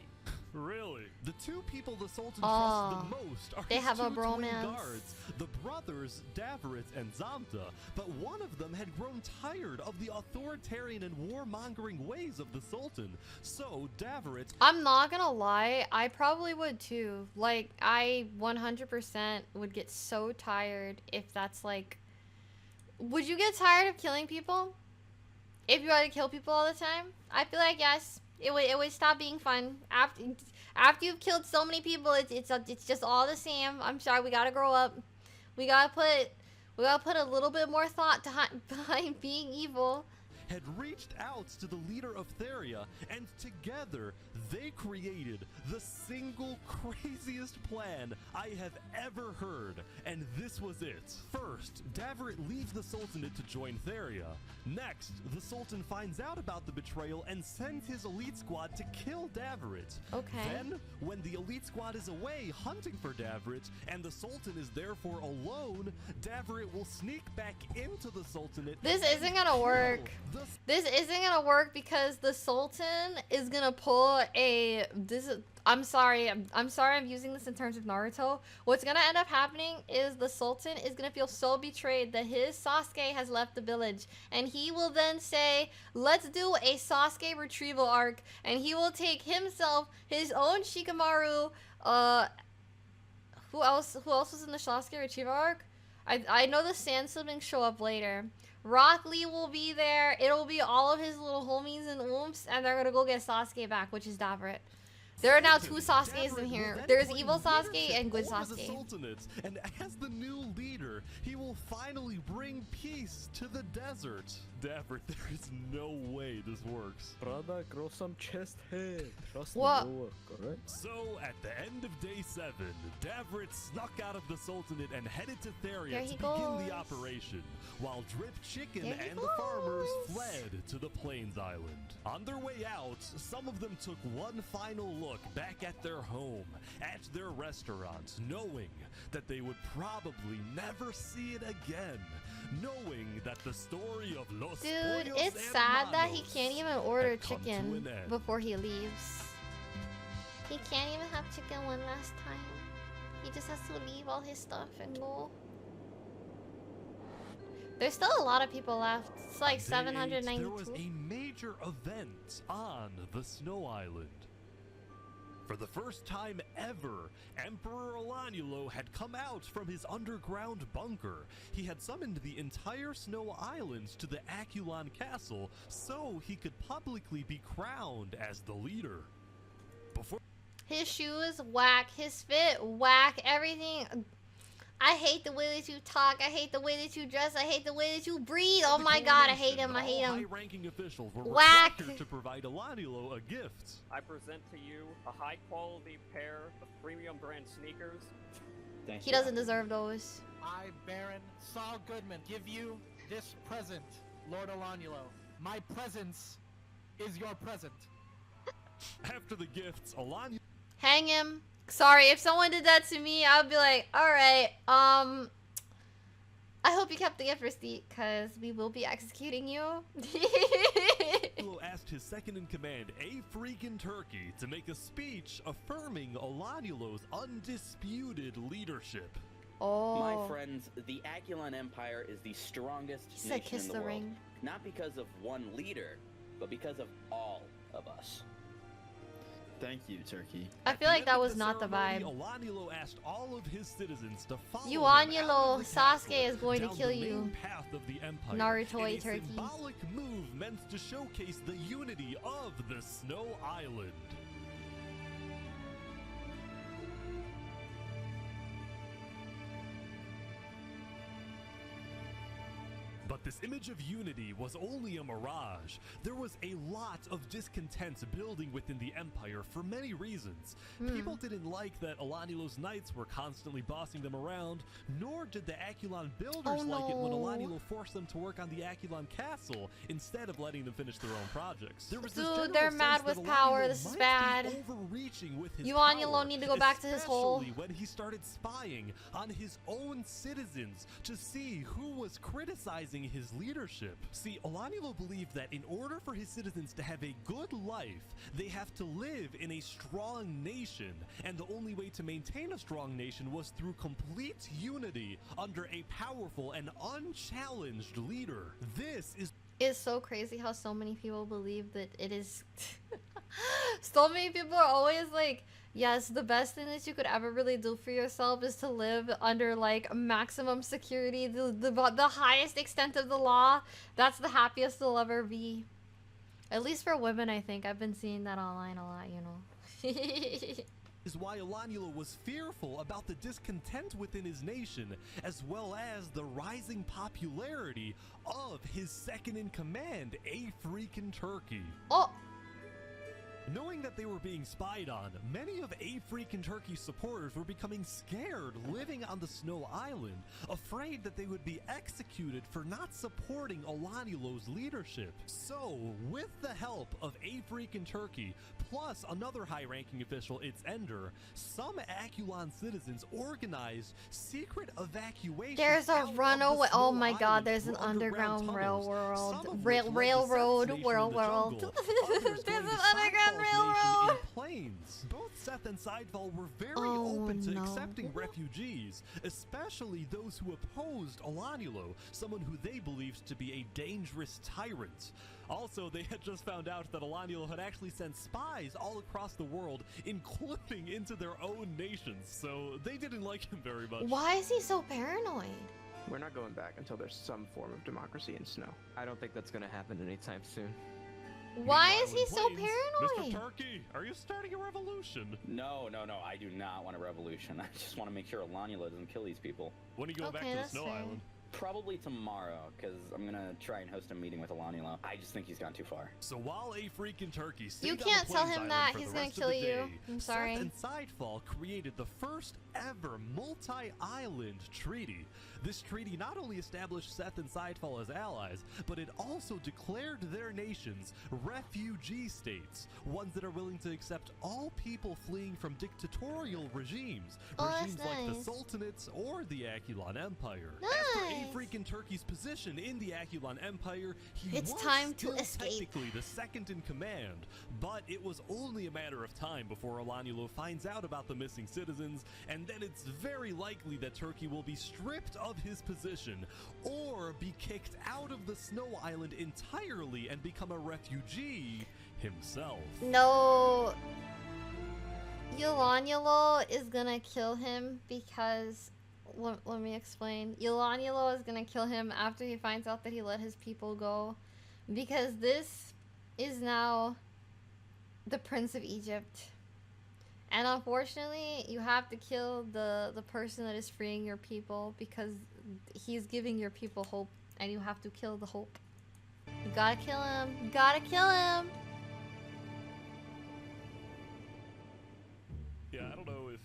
Really? The two people the Sultan trusts the most are they his have two a twin bromance. guards, the brothers Davrit and Zamta. But one of them had grown tired of the authoritarian and warmongering ways of the Sultan. So Davrit... I'm not gonna lie, I probably would too. Like, I 100% would get so tired if that's like... Would you get tired of killing people? If you had to kill people all the time? I feel like yes. It would stop being fun after you've killed so many people. It's just all the same. I'm sorry, we gotta grow up. We gotta put a little bit more thought behind being evil. Had reached out to the leader of Theria, and together they created the single craziest plan I have ever heard, and this was it. First, Davrit leaves the Sultanate to join Theria. Next, the Sultan finds out about the betrayal and sends his elite squad to kill Davrit. Okay. Then, when the elite squad is away hunting for Davrit, and the Sultan is therefore alone, Davrit will sneak back into the Sultanate. This isn't gonna work. This isn't gonna work because the Sultan is gonna pull a... I'm sorry I'm using this in terms of Naruto. What's gonna end up happening is the Sultan is gonna feel so betrayed that his Sasuke has left the village. And he will then say, let's do a Sasuke retrieval arc. And he will take himself, his own Shikamaru, who else was in the Sasuke retrieval arc? I know the Sand Siblings show up later. Rock Lee will be there. It'll be all of his little homies and oomps, and they're gonna go get Sasuke back, which is Davrit. There are now two Sasukes in here. There's evil Sasuke and good Sasuke. And as the new leader, he will finally bring peace to the desert. Davrit, there is no way this works. Brother, grow some chest hair. Trust What? me, will work, alright? So, at the end of day 7, Davrit snuck out of the Sultanate and headed to Theria to begin the operation, while Drip Chicken and the farmers fled to the Plains Island. On their way out, some of them took one final look back at their home, at their restaurant, knowing that they would probably never see it again, knowing that the story of Los Dude, Pollos it's sad that he Hermanos can't even order had come to chicken an end. before he leaves. He can't even have chicken one last time. He just has to leave all his stuff and go. There's still a lot of people left. It's like Day 8, 792. there was a major event on the Snow Island. For the first time ever, Emperor Olanulo had come out from his underground bunker. He had summoned the entire Snow Island to the Aculon Castle so he could publicly be crowned as the leader. Before His shoes whack, his fit whack, everything. I hate the way that you talk. I hate the way that you dress. I hate the way that you breathe. Oh my god, I hate him. I hate him. high-ranking officials were Whack. required to provide Olanulo a gift. I present to you a high-quality pair of premium brand sneakers. He doesn't deserve those. I, Baron Saul Goodman, give you this present, Lord Olanulo. My presence is your present. After the gifts, Olanulo Hang him. Sorry, if someone did that to me, I would be like, alright, I hope you kept the gift receipt, because we will be executing you. Alanielo asked his second-in-command, A Freakin' Turkey, to make a speech affirming Alanielo's undisputed leadership. Oh. My friends, the Akulon Empire is the strongest He said nation kiss in the the world. ring. Not because of one leader, but because of all of us. Thank you, Turkey. I feel like that was not the vibe. Alanielo asked all of his citizens to follow You him out Anilo, of the castle Sasuke is going to down kill the you. main path of the empire. Naruto in a Turkey. symbolic move meant to showcase the unity of the Snow Island. But this image of unity was only a mirage. There was a lot of discontent building within the Empire for many reasons. People didn't like that Alanielo's knights were constantly bossing them around, nor did the Akulon builders like it when Alanielo forced them to work on the Akulon castle instead of letting them finish their own projects. There was this Dude, general they're sense mad that with power. Alanielo This is might bad. be overreaching with his Alanielo power, need to go back to his hole. especially when he started spying on his own citizens to see who was criticizing his leadership. See, Alanielo believed that in order for his citizens to have a good life, they have to live in a strong nation, and the only way to maintain a strong nation was through complete unity under a powerful and unchallenged leader. This is It's so crazy how so many people believe that it is. So many people are always like, yes, the best thing that you could ever really do for yourself is to live under like maximum security, the highest extent of the law. That's the happiest they'll ever be. At least for women, I think. I've been seeing that online a lot, you know. is why Alanielo was fearful about the discontent within his nation, as well as the rising popularity of his second-in-command, A Freakin' Turkey. Oh! Knowing that they were being spied on, many of A Freakin' Turkey's supporters were becoming scared living on the Snow Island, afraid that they would be executed for not supporting Alanielo's leadership. So, with the help of A Freakin' Turkey, plus another high-ranking official, its Ender, some Akulon citizens organized secret evacuations. There's a out of the runaway. Oh Snow my Island god, there's an through underground tunnels, railroad. some of which led to Railroad. Seth's nation in the Railroad. jungle, There's others going an to underground Sidefall's nation railroad. in plains. Both Seth and Sidefall were very Oh, open to no. accepting refugees, especially those who opposed Alanielo, someone who they believed to be a dangerous tyrant. Also, they had just found out that Alanielo had actually sent spies all across the world, including into their own nations, so they didn't like him very much. Why is he so paranoid? We're not going back until there's some form of democracy in Snow. I don't think that's gonna happen anytime soon. Why is he Meanwhile, so in Plains, paranoid? Mr. Turkey, are you starting a revolution? No, I do not want a revolution. I just want to make sure Alanielo doesn't kill these people. When are you going back to the Snow Island? Probably tomorrow, because I'm gonna try and host a meeting with Alanielo. I just think he's gone too far. So while A Freakin' Turkey stayed You on the can't tell Plains him Island that. for He's the gonna rest of kill the you. day, I'm sorry. Seth and Sidefall created the first ever multi-island treaty. This treaty not only established Seth and Sidefall as allies, but it also declared their nations refugee states, ones that are willing to accept all people fleeing from dictatorial regimes, Oh, that's regimes like the nice. Sultanates or the Akulon Empire. Nice. After A Freakin' Turkey's position in the Akulon Empire, he It's was time to still escape. technically the second in command, but it was only a matter of time before Alanielo finds out about the missing citizens, and then it's very likely that Turkey will be stripped of his position, or be kicked out of the Snow Island entirely and become a refugee himself. No. Alanielo is gonna kill him because... Let me explain. Alanielo is gonna kill him after he finds out that he let his people go. Because this is now the Prince of Egypt. And unfortunately, you have to kill the person that is freeing your people because he's giving your people hope, and you have to kill the hope. You gotta kill him. You gotta kill him. Yeah, I don't know if...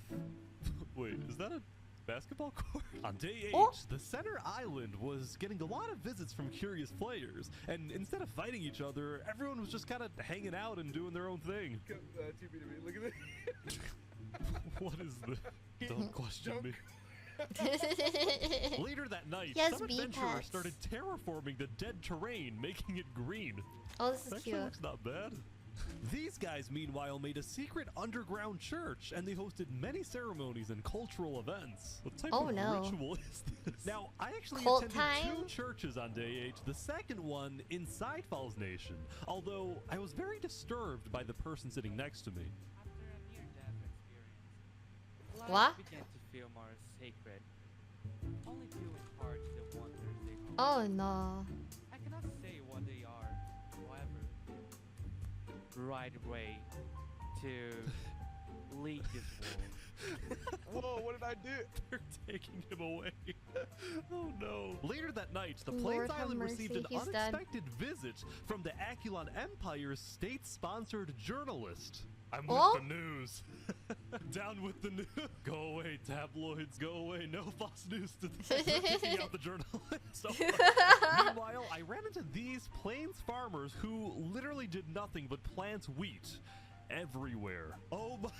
Wait, is that a basketball court? On day 8, Oh. the center island was getting a lot of visits from curious players, and instead of fighting each other, everyone was just kind of hanging out and doing their own thing. Look at this. What is this? Don't question me. Later that night, Yes, some bee adventurers pets. started terraforming the dead terrain, making it green. Oh, this is Actually cute. looks not bad. These guys, meanwhile, made a secret underground church, and they hosted many ceremonies and cultural events. What type of ritual is this? Now, I actually Cult attended 2 time? churches on day 8, the second one inside Falls Nation, although I was very disturbed by the person sitting next to me. What? Began to feel more sacred. Only few in hearts the wonders they hold. Oh no. I cannot say what they are, however. Right way to lead this world. Whoa, what did I do? They're taking him away. Oh no. Later that night, the Lord Plains have Island received mercy, an he's dead. unexpected visit from the Aculon Empire's state-sponsored journalist. I'm Oh? with the news. Down with the news. Go away, tabloids. Go away. No false news to We're kicking out the journalists. Oh my- Meanwhile, I ran into these Plains farmers who literally did nothing but plant wheat everywhere. Oh my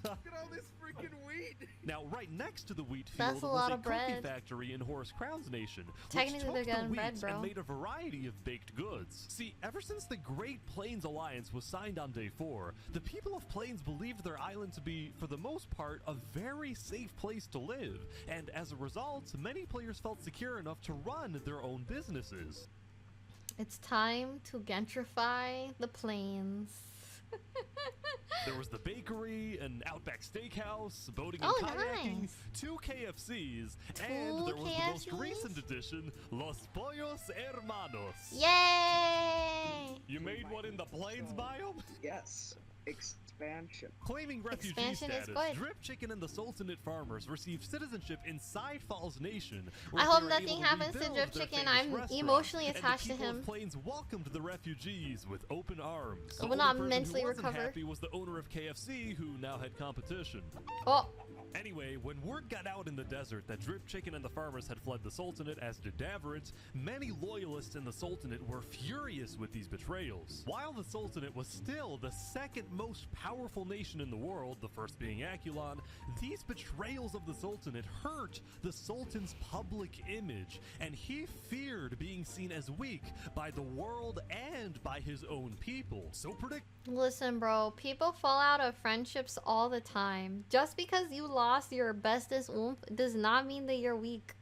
god. Look at all this freaking wheat. Now, right next to the wheat That's field a was lot a of cookie bread. factory in Horus Crown's nation, Technically, which took they're the getting wheat bread, bro. and made a variety of baked goods. See, ever since the Great Plains Alliance was signed on day 4, the people of Plains believed their island to be, for the most part, a very safe place to live, and as a result, many players felt secure enough to run their own businesses. It's time to gentrify the plains. There was the bakery, an Outback Steakhouse, boating and Oh, kayaking, nice. 2 KFCs, and there was the most KFCs? recent addition, Los Pollos Hermanos. Yay! You made one in the Plains biome? Yes. Expansion. Claiming refugee Expansion is status, good. Drip Chicken and the Sultanate farmers received citizenship inside Falls Nation. I where hope they were nothing able to happens to rebuild Drip their Chicken. famous I'm restaurant, emotionally and attached to the people him. of Plains welcomed the refugees with open arms. The I will only not person mentally who wasn't recover. happy was the owner of KFC, who now had competition. Oh. Anyway, when word got out in the desert that Drip Chicken and the farmers had fled the Sultanate, as did Davrit, many loyalists in the Sultanate were furious with these betrayals. While the Sultanate was still the second most powerful nation in the world, the first being Aculon, these betrayals of the Sultanate hurt the Sultan's public image, and he feared being seen as weak by the world and by his own people. So Listen, bro, people fall out of friendships all the time. Just because you lost your bestest oomph does not mean that you're weak.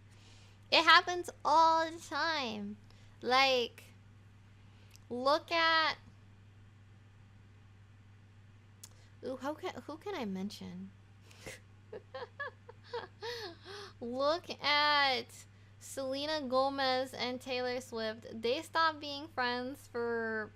It happens all the time. Like, look at... Ooh, who can I mention? Look at Selena Gomez and Taylor Swift. They stopped being friends for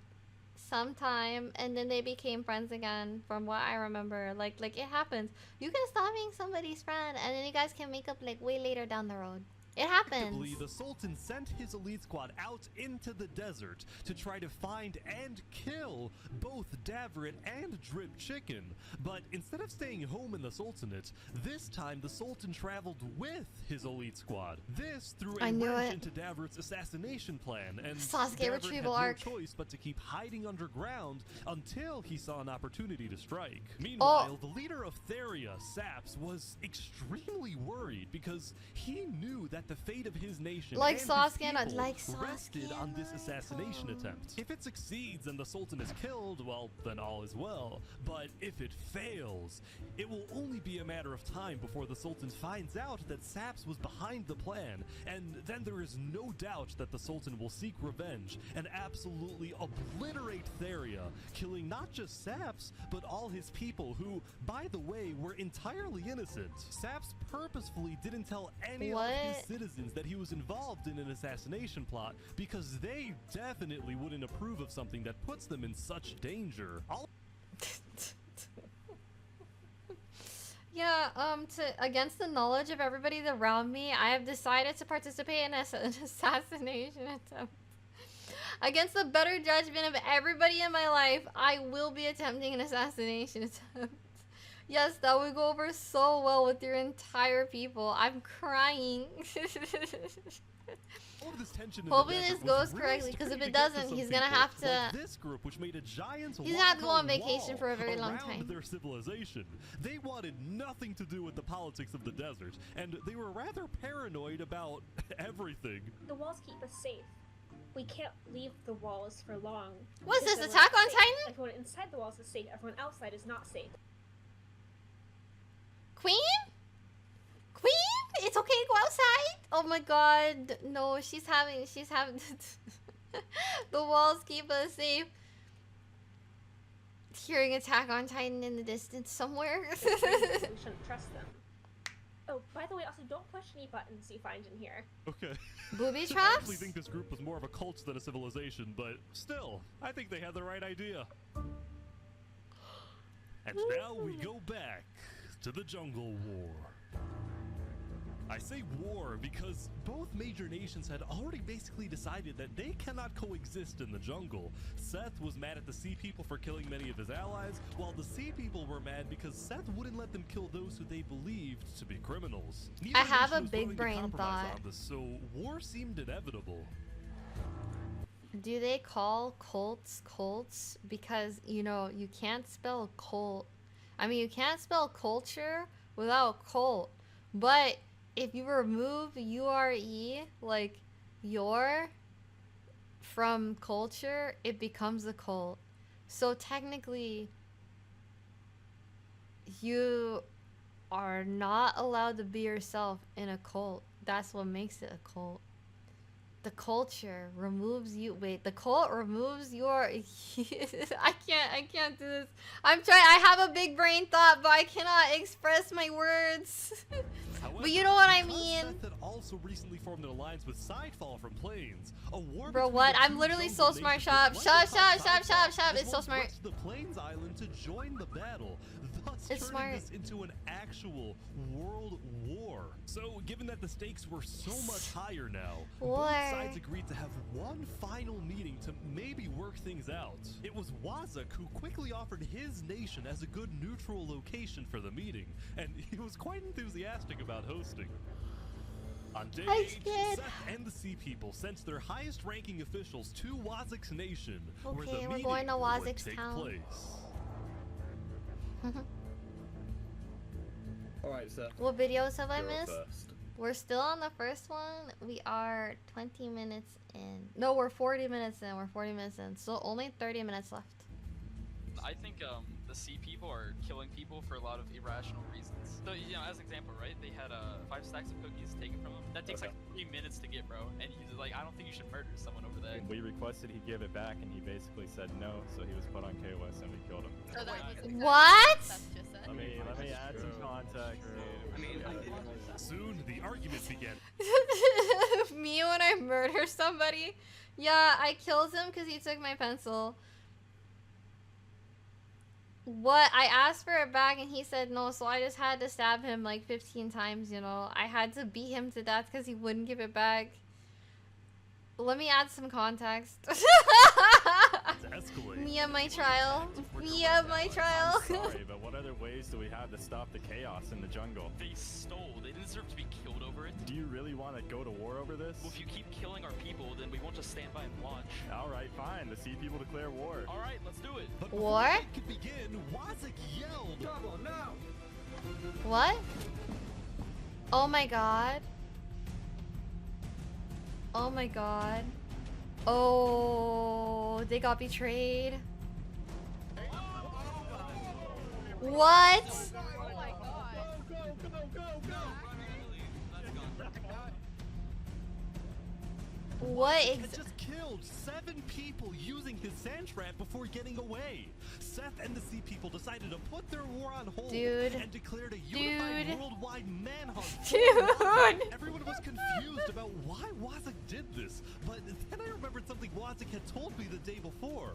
some time, and then they became friends again, from what I remember. Like it happens. You can stop being somebody's friend, and then you guys can make up like way later down the road. It happens. Predictably, the Sultan sent his elite squad out into the desert to try to find and kill both Davrit and Drip Chicken. But instead of staying home in the Sultanate, this time the Sultan traveled with his elite squad. This threw I a knew wrench it. into Davrit's assassination plan, and Sasuke Davrit retrieval had no arc. choice but to keep hiding underground until he saw an opportunity to strike. Meanwhile, the leader of Theria, Saps, was extremely worried because he knew that the fate of his nation Like and his Sasuke and people like rested on this assassination attempt. If it succeeds and the Sultan is killed, well, then all is well. But if it fails, it will only be a matter of time before the Sultan finds out that Saps was behind the plan, and then there is no doubt that the Sultan will seek revenge and absolutely obliterate Theria, killing not just Saps, but all his people who, by the way, were entirely innocent. Saps purposefully didn't tell any of his citizens that he was involved in an assassination plot because they definitely wouldn't approve of something that puts them in such danger. Yeah, against the knowledge of everybody around me, I have decided to participate in an assassination attempt. Against the better judgment of everybody in my life, I will be attempting an assassination attempt. Yes, that would go over so well with your entire people. I'm crying. All of this tension in Hopefully the this desert was goes really correctly, because if starting it to get to doesn't, some he's gonna people, have to. like this group, which made a giant He's gonna have to go on walk-on vacation wall for a very long around time. their civilization. They wanted nothing to do with the politics of the desert, and they were rather paranoid about everything. The walls keep us safe. We can't leave the walls for long. What's because this, then we're Attack not on safe. Titan? Everyone inside the walls is safe. Everyone outside is not safe. Queen? Queen? It's okay to go outside? Oh my god. No, she's having the walls keep us safe. Hearing Attack on Titan in the distance somewhere. We shouldn't trust them. Oh, by the way, also don't push any buttons you find in here. Okay. Booby I traps? actually think this group was more of a cult than a civilization, but still, I think they had the right idea. And now we go back to the Jungle War. I say war because both major nations had already basically decided that they cannot coexist in the jungle. Seth was mad at the Sea People for killing many of his allies, while the Sea People were mad because Seth wouldn't let them kill those who they believed to be criminals. Neither I have nation a was big willing to brain compromise thought. on this, so war seemed inevitable. Do they call cults cults? Because, you know, you can't spell cult. I mean, you can't spell culture without cult. But if you remove URE, like your, from culture, it becomes a cult. So technically, you are not allowed to be yourself in a cult. That's what makes it a cult. The culture removes you. Wait, the cult removes your. I can't do this. I'm trying. I have a big brain thought, but I cannot express my words. But you know what I mean. Seth had also recently formed an alliance with Sidefall from Plains. A war Bro, between what? the I'm two literally jungle so smart. nations Shut up. was Shut one up. atop Shut up. Shut up. Sidefall, Shut up. as It's well so smart. rushed to the Plains Island to join the battle, thus It's turning smart. this into an actual world war. So, given that the stakes were so much higher now, War. both sides agreed to have one final meeting to maybe work things out. It was Wazak who quickly offered his nation as a good neutral location for the meeting, and he was quite enthusiastic about hosting. On day 8, Seth and the Sea People sent their highest-ranking officials to Wazak's nation, where the Okay, we're meeting going to would Wazak's take town. place. Alright, Seth. What videos have I You're up missed? first. We're still on the first one. We are 20 minutes in. No, we're 40 minutes in. We're 40 minutes in. So only 30 minutes left. I think the Sea People are killing people for a lot of irrational reasons. So, you know, as an example, right? They had 5 stacks of cookies taken from them. That takes like 3 minutes to get, bro. And he's like, I don't think you should murder someone over there. We requested he give it back, and he basically said no, so he was put on KOS and we killed him. So that was what? Let me add some context. I mean, soon the argument began. Me when I murder somebody? Yeah, I killed him because he took my pencil. What? I asked for it back and he said no, so I just had to stab him like 15 times, you know. I had to beat him to death because he wouldn't give it back. Let me add some context. Me and my trial. Me and my trial. Sorry, but what other ways do we have to stop the chaos in the jungle? They stole. They deserve to be killed over it. Do you really want to go to war over this? Well, if you keep killing our people, then we won't just stand by and watch. Alright, fine. The Sea People declare war. Alright, let's do it. But War? before it could begin, Wazak yelled, "Double now!" What? Oh my god. Oh my god. Oh, they got betrayed. What? What Had just killed 7 people using his sand trap before getting away. Seth and the Sea People decided to put their war on hold and declared a unified worldwide manhunt. Dude! Everyone was confused about why Wazak did this, but then I remembered something Wazak had told me the day before.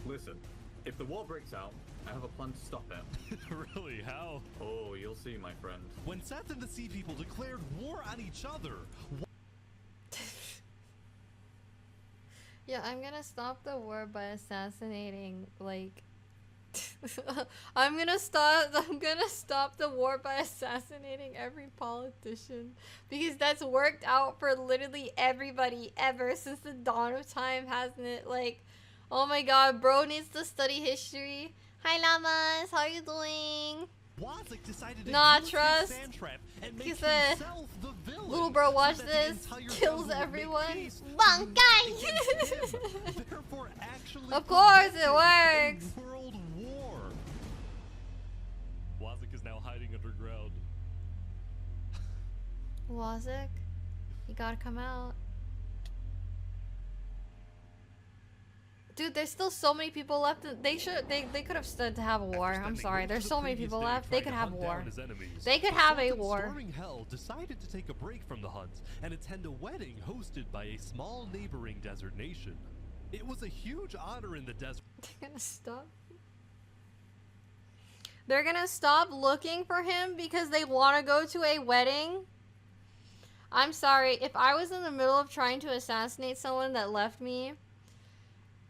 Listen, if the war breaks out, I have a plan to stop it. Really? How? Oh, you'll see, my friend. When Seth and the Sea People declared war on each other, Yeah, I'm gonna stop the war by assassinating, like, I'm gonna stop the war by assassinating every politician, because that's worked out for literally everybody ever since the dawn of time, hasn't it? Like, oh my god, bro needs to study history. Hi Llamas, how are you doing? Wozniak decided to Nah, use trust. his sand trap and He make said, himself the villain. little bro, watch so that the this. entire Kills jungle would make everyone. peace Bankai! Therefore, actually Of course it preventing works. a world war. Wozniak is now hiding underground. Wozniak, you gotta come out. Dude, there's still so many people left. They could have stood to have a war. I'm sorry. There's so many people left. They could have a war. They could have a war. Storming Hell decided to take a break from the hunt and attend a wedding hosted by a small neighboring desert nation. It was a huge honor in the desert. They're gonna stop. They're gonna stop looking for him because they want to go to a wedding. I'm sorry. If I was in the middle of trying to assassinate someone that left me,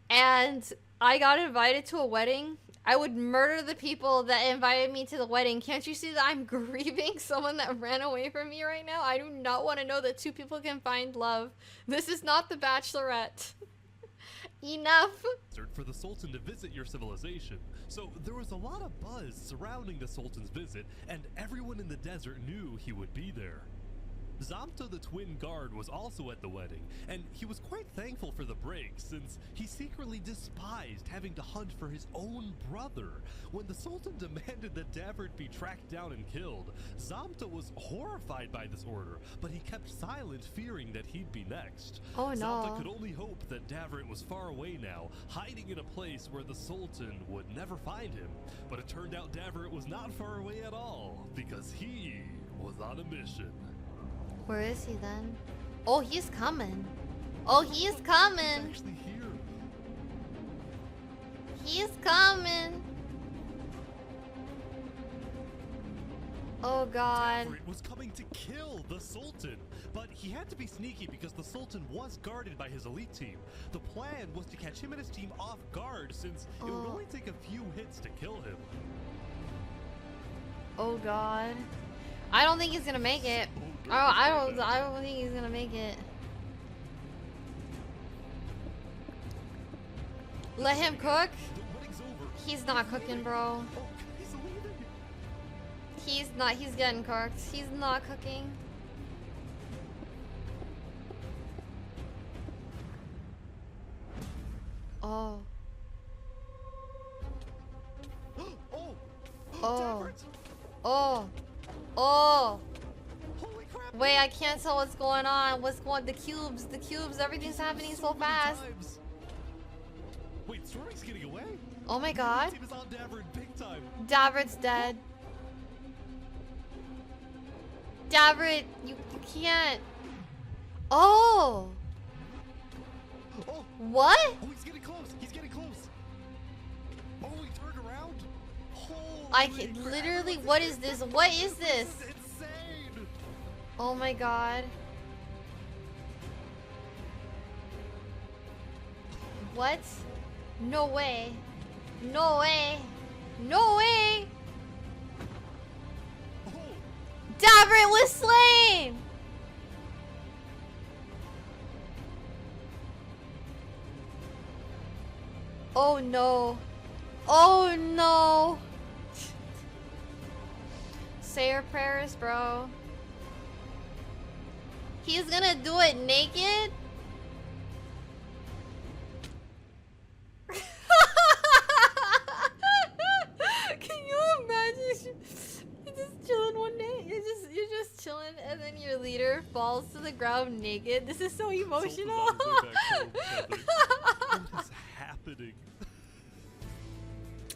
and I got invited to a wedding, I would murder the people that invited me to the wedding. Can't you see that I'm grieving someone that ran away from me right now? I do not want to know that two people can find love. This is not The Bachelorette. Enough. For the Sultan to visit your civilization. So there was a lot of buzz surrounding the Sultan's visit, and everyone in the desert knew he would be there. Zamta the twin guard was also at the wedding, and he was quite thankful for the break since he secretly despised having to hunt for his own brother. When the Sultan demanded that Davert be tracked down and killed, Zamta was horrified by this order, but he kept silent, fearing that he'd be next. Oh no. Zamta could only hope that Davert was far away now, hiding in a place where the Sultan would never find him. But it turned out Davert was not far away at all, because he was on a mission. Where is he then? Oh, he's coming. Oh, he's coming. He's actually here. He's coming. Oh god. Davert was coming to kill the Sultan, but he had to be sneaky because the Sultan was guarded by his elite team. The plan was to catch him and his team off guard since it would only take a few hits to kill him. Oh god. I don't think he's gonna make it. I don't think he's gonna make it. Let him cook. He's not cooking, bro. He's not. He's getting cooked. He's not cooking. Oh. Oh. Oh. Oh. Wait, I can't tell what's going on. What's going? The cubes, everything's happening so fast. Wait, Stormy's getting away? Oh my god. Team is on Davert big time. Davert's dead. Davert, you can't. Oh. What? Oh, he's getting close. He's getting close. Oh, he turned around. I can literally. What is this? What is this? Oh my god. What? No way. No way. No way. Davert was slain. Oh no. Oh no. Say your prayers, bro. He's gonna do it naked? Can you imagine? You're just chilling one day. You're just chilling, and then your leader falls to the ground naked. This is so emotional. What is happening?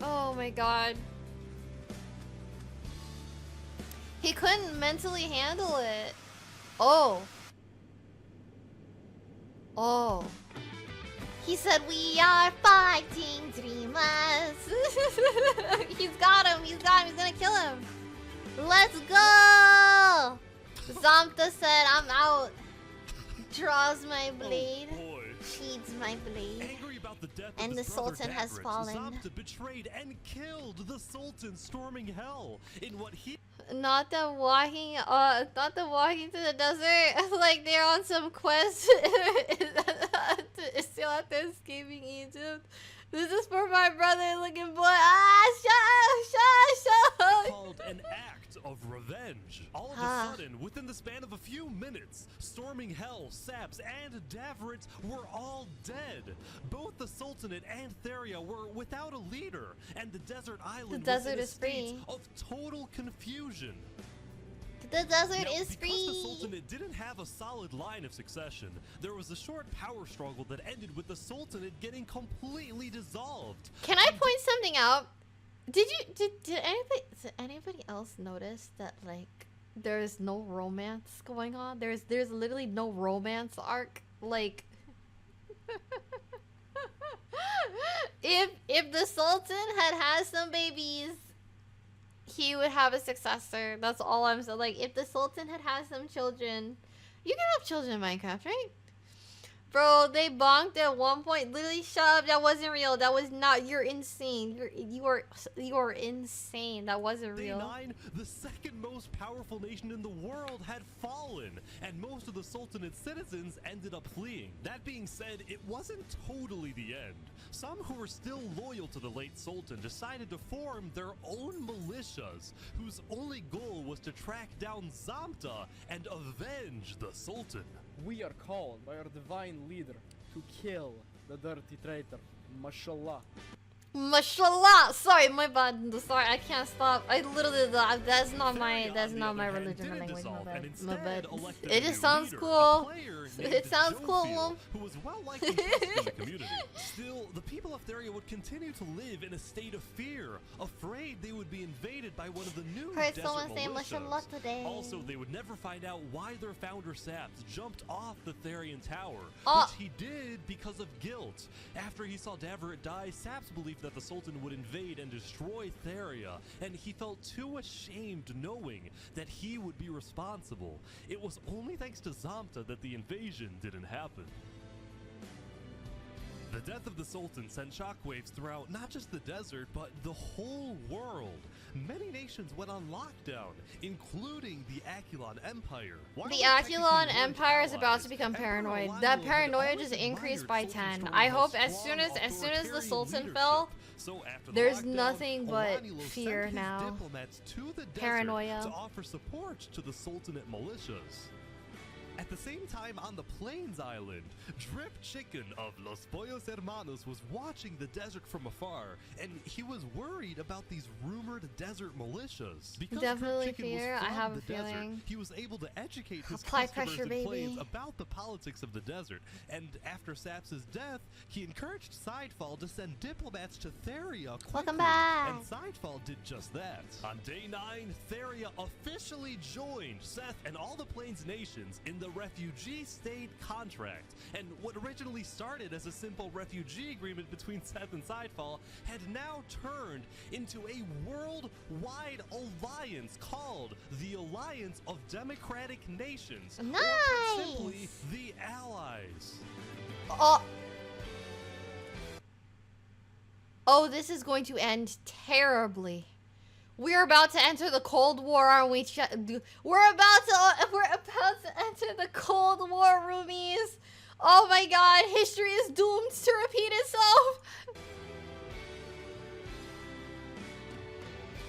Oh my god. He couldn't mentally handle it. Oh. Oh. He said, "We are fighting dreamers." He's got him. He's got him. He's gonna kill him. Let's go. Zamta said, "I'm out." Draws my blade. sheathes my blade. Angry about the death And of the his brother Sultan has Davrit, fallen. Zamta betrayed and killed the Sultan, storming hell in what he Not them walking to the desert like they're on some quest. Still after escaping Egypt. This is for my brother looking boy. Shut called an act of revenge. All of a sudden, within the span of a few minutes, Storming Hell, Saps, and Davrit were all dead. Both the Sultanate and Theria were without a leader, and the desert island The was desert in a is state free. of total confusion. The desert Now, is because free. the Sultanate didn't have a solid line of succession, there was a short power struggle that ended with the Sultanate getting completely dissolved. Can I point something out? Did anybody else notice that like there's no romance going on? There's literally no romance arc. Like if the Sultan had some babies, he would have a successor. That's all I'm saying. Like if the Sultan had some children, you can have children in Minecraft, right? Bro, they bonked at one point. Literally, shut up. That wasn't real. That was not. You're insane. You are insane. That wasn't real. Day 9, the second most powerful nation in the world had fallen, and most of the Sultanate's citizens ended up fleeing. That being said, it wasn't totally the end. Some who were still loyal to the late Sultan decided to form their own militias, whose only goal was to track down Zamta and avenge the Sultan. We are called by our divine leader to kill the dirty traitor. Mashallah. Mashallah. Sorry, my bad. Sorry, I can't stop. I literally that's not my religion or language. My bad. It just sounds cool. It sounds cool. Who was well liked and trusted in the community. Still, the people of Theria would continue to live in a state of fear, afraid they would be invaded by one of the new Heard desert someone say militias. mashallah today. Also, they would never find out why their founder Saps jumped off the Therian tower, Oh. which he did because of guilt. After he saw Davrit die, Saps believed that the Sultan would invade and destroy Theria, and he felt too ashamed knowing that he would be responsible. It was only thanks to Zamta that the invasion didn't happen. The death of the Sultan sent shockwaves throughout not just the desert, but the whole world. Many nations went on lockdown, including the Akulon Empire. While The they technically Akulon weren't Empire is about allies, to become Emperor paranoid. Alaniel That had paranoia always just increased admired by Sultan 10. Storm's I hope as strong soon as the authoritarian Sultan leadership. fell, So after the there's lockdown, nothing but Alaniel fear sent his now. diplomats to the desert Paranoia. to offer support to the Sultanate militias. At the same time, on the Plains Island, Drip Chicken of Los Pollos Hermanos was watching the desert from afar, and he was worried about these rumored desert militias. Because Definitely Drip Chicken fear. was I from have the a desert, feeling. he was able to educate his Apply customers pressure, in Plains baby. about the politics of the desert. And after Saps' death, he encouraged Sidefall to send diplomats to Theria quickly. Welcome back. And Sidefall did just that. On day 9, Theria officially joined Seth and all the Plains nations in the refugee state contract. And what originally started as a simple refugee agreement between Seth and Sidefall had now turned into a worldwide alliance called the Alliance of Democratic Nations. Nice. Or put simply, the Allies. Oh, this is going to end terribly. We're about to enter the Cold War, aren't we? We're about to enter the Cold War, roomies. Oh my God, history is doomed to repeat itself.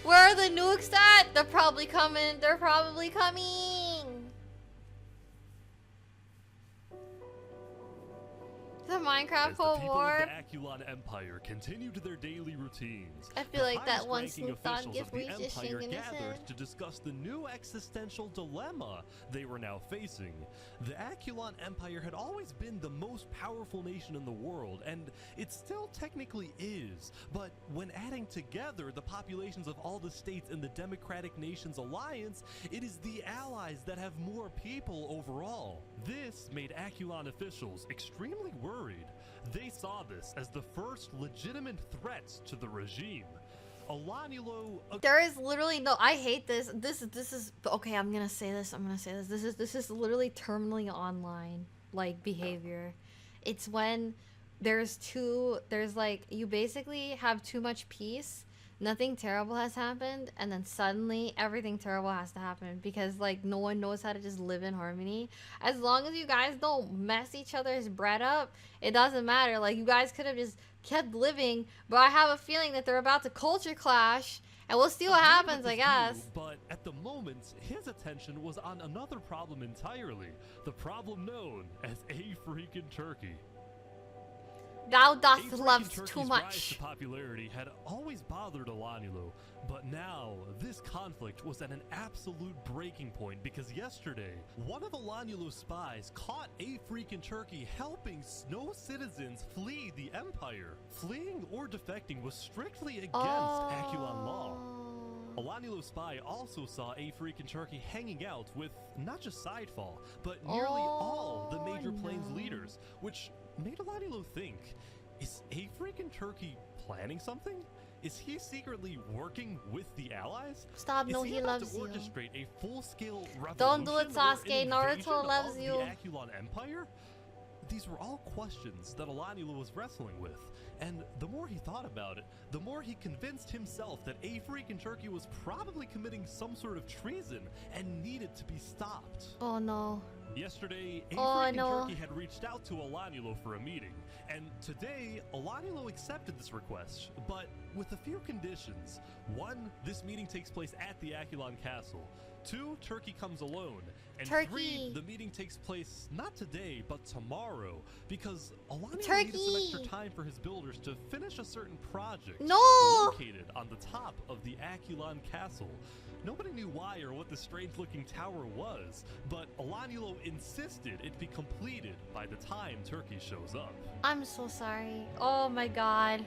Where are the nukes at? They're probably coming. They're probably coming. The Minecraft As the Cold people War. of the Akulon Empire continued their daily routines, I feel the like that one highest-ranking Snoop Dogg officials gift of the where he's just Empire shaking his gathered head. to discuss the new existential dilemma they were now facing. The Akulon Empire had always been the most powerful nation in the world, and it still technically is. But when adding together the populations of all the states in the Democratic Nations Alliance, it is the allies that have more people overall. This made Akulon officials extremely worried. They saw this as the first legitimate threat to the regime. Alanielo. There is literally no. I hate this. This is okay. I'm gonna say this. This is literally terminally online like behavior. It's when there's like, you basically have too much peace, nothing terrible has happened, and then suddenly everything terrible has to happen because like no one knows how to just live in harmony. As long as you guys don't mess each other's bread up, it doesn't matter. Like, you guys could have just kept living, but I have a feeling that they're about to culture clash, and we'll see what happens, I guess. But at the moment, his attention was on another problem entirely. The problem known as a freaking turkey. Thou dost A freaking love turkey's too rise much. to popularity had always bothered Alanilu, but now this conflict was at an absolute breaking point because yesterday, one of Alanilu's spies caught a freaking turkey helping Snow citizens flee the Empire. Fleeing or defecting was strictly against Aculon law. Alanilu's spy also saw a freaking turkey hanging out with not just Sidefall, but nearly all the major Plains leaders, which made Alanilu think, is a freaking turkey planning something? Is he secretly working with the allies? Stop, no, he about loves to you. orchestrate a full-scale revolution? Don't do it, or an Sasuke. Naruto invasion loves of you. The Aculon Empire? These were all questions that Alanilu was wrestling with, and the more he thought about it, the more he convinced himself that a freaking turkey was probably committing some sort of treason and needed to be stopped. Oh no. Yesterday, a Oh, freaking no. turkey had reached out to Alanilu for a meeting, and today, Alanilu accepted this request, but with a few conditions. 1, this meeting takes place at the Aculon Castle. 2, Turkey comes alone. And Turkey. 3, the meeting takes place not today, but tomorrow, because Alanilu Turkey. needed some extra time for his builders to finish a certain project No! located on the top of the Aculon Castle. Nobody knew why or what the strange-looking tower was, but Alanilu insisted it be completed by the time Turkey shows up. I'm so sorry. Oh my god.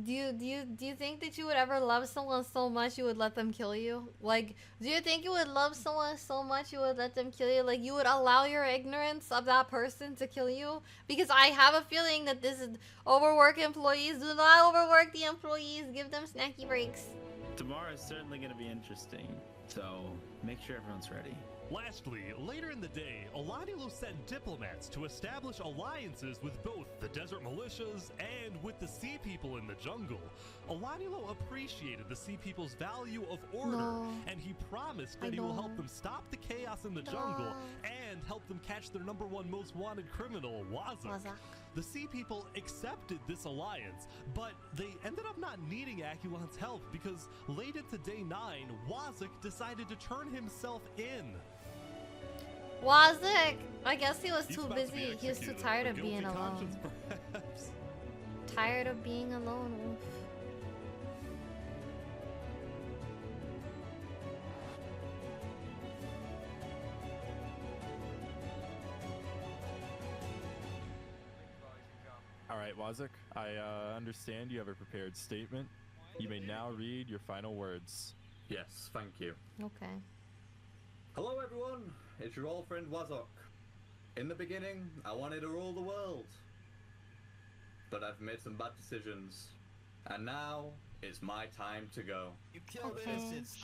Do you think that you would ever love someone so much you would let them kill you? Like, do you think you would love someone so much you would let them kill you? Like, you would allow your ignorance of that person to kill you? Because I have a feeling that this is overwork employees. Do not overwork the employees. Give them snacky breaks. Tomorrow is certainly going to be interesting, so make sure everyone's ready. Lastly, later in the day, Alanilu sent diplomats to establish alliances with both the desert militias and with the sea people in the jungle. Alanilu appreciated the sea people's value of order, and he promised that he will help them stop the chaos in the jungle and help them catch their #1 most wanted criminal, Wazak. The sea people accepted this alliance, but they ended up not needing Aculon's help because late into day 9, Wazak decided to turn himself in. Wazak! I guess he was He's too about to be busy. He was too executed. tired A of being guilty alone. conscience, perhaps. Tired of being alone. Oof. All right, Wazak, I understand you have a prepared statement. You may now read your final words. Yes, thank you. Okay. Hello everyone, it's your old friend Wazok. In the beginning, I wanted to rule the world. But I've made some bad decisions. And now, it's my time to go. You killed innocents.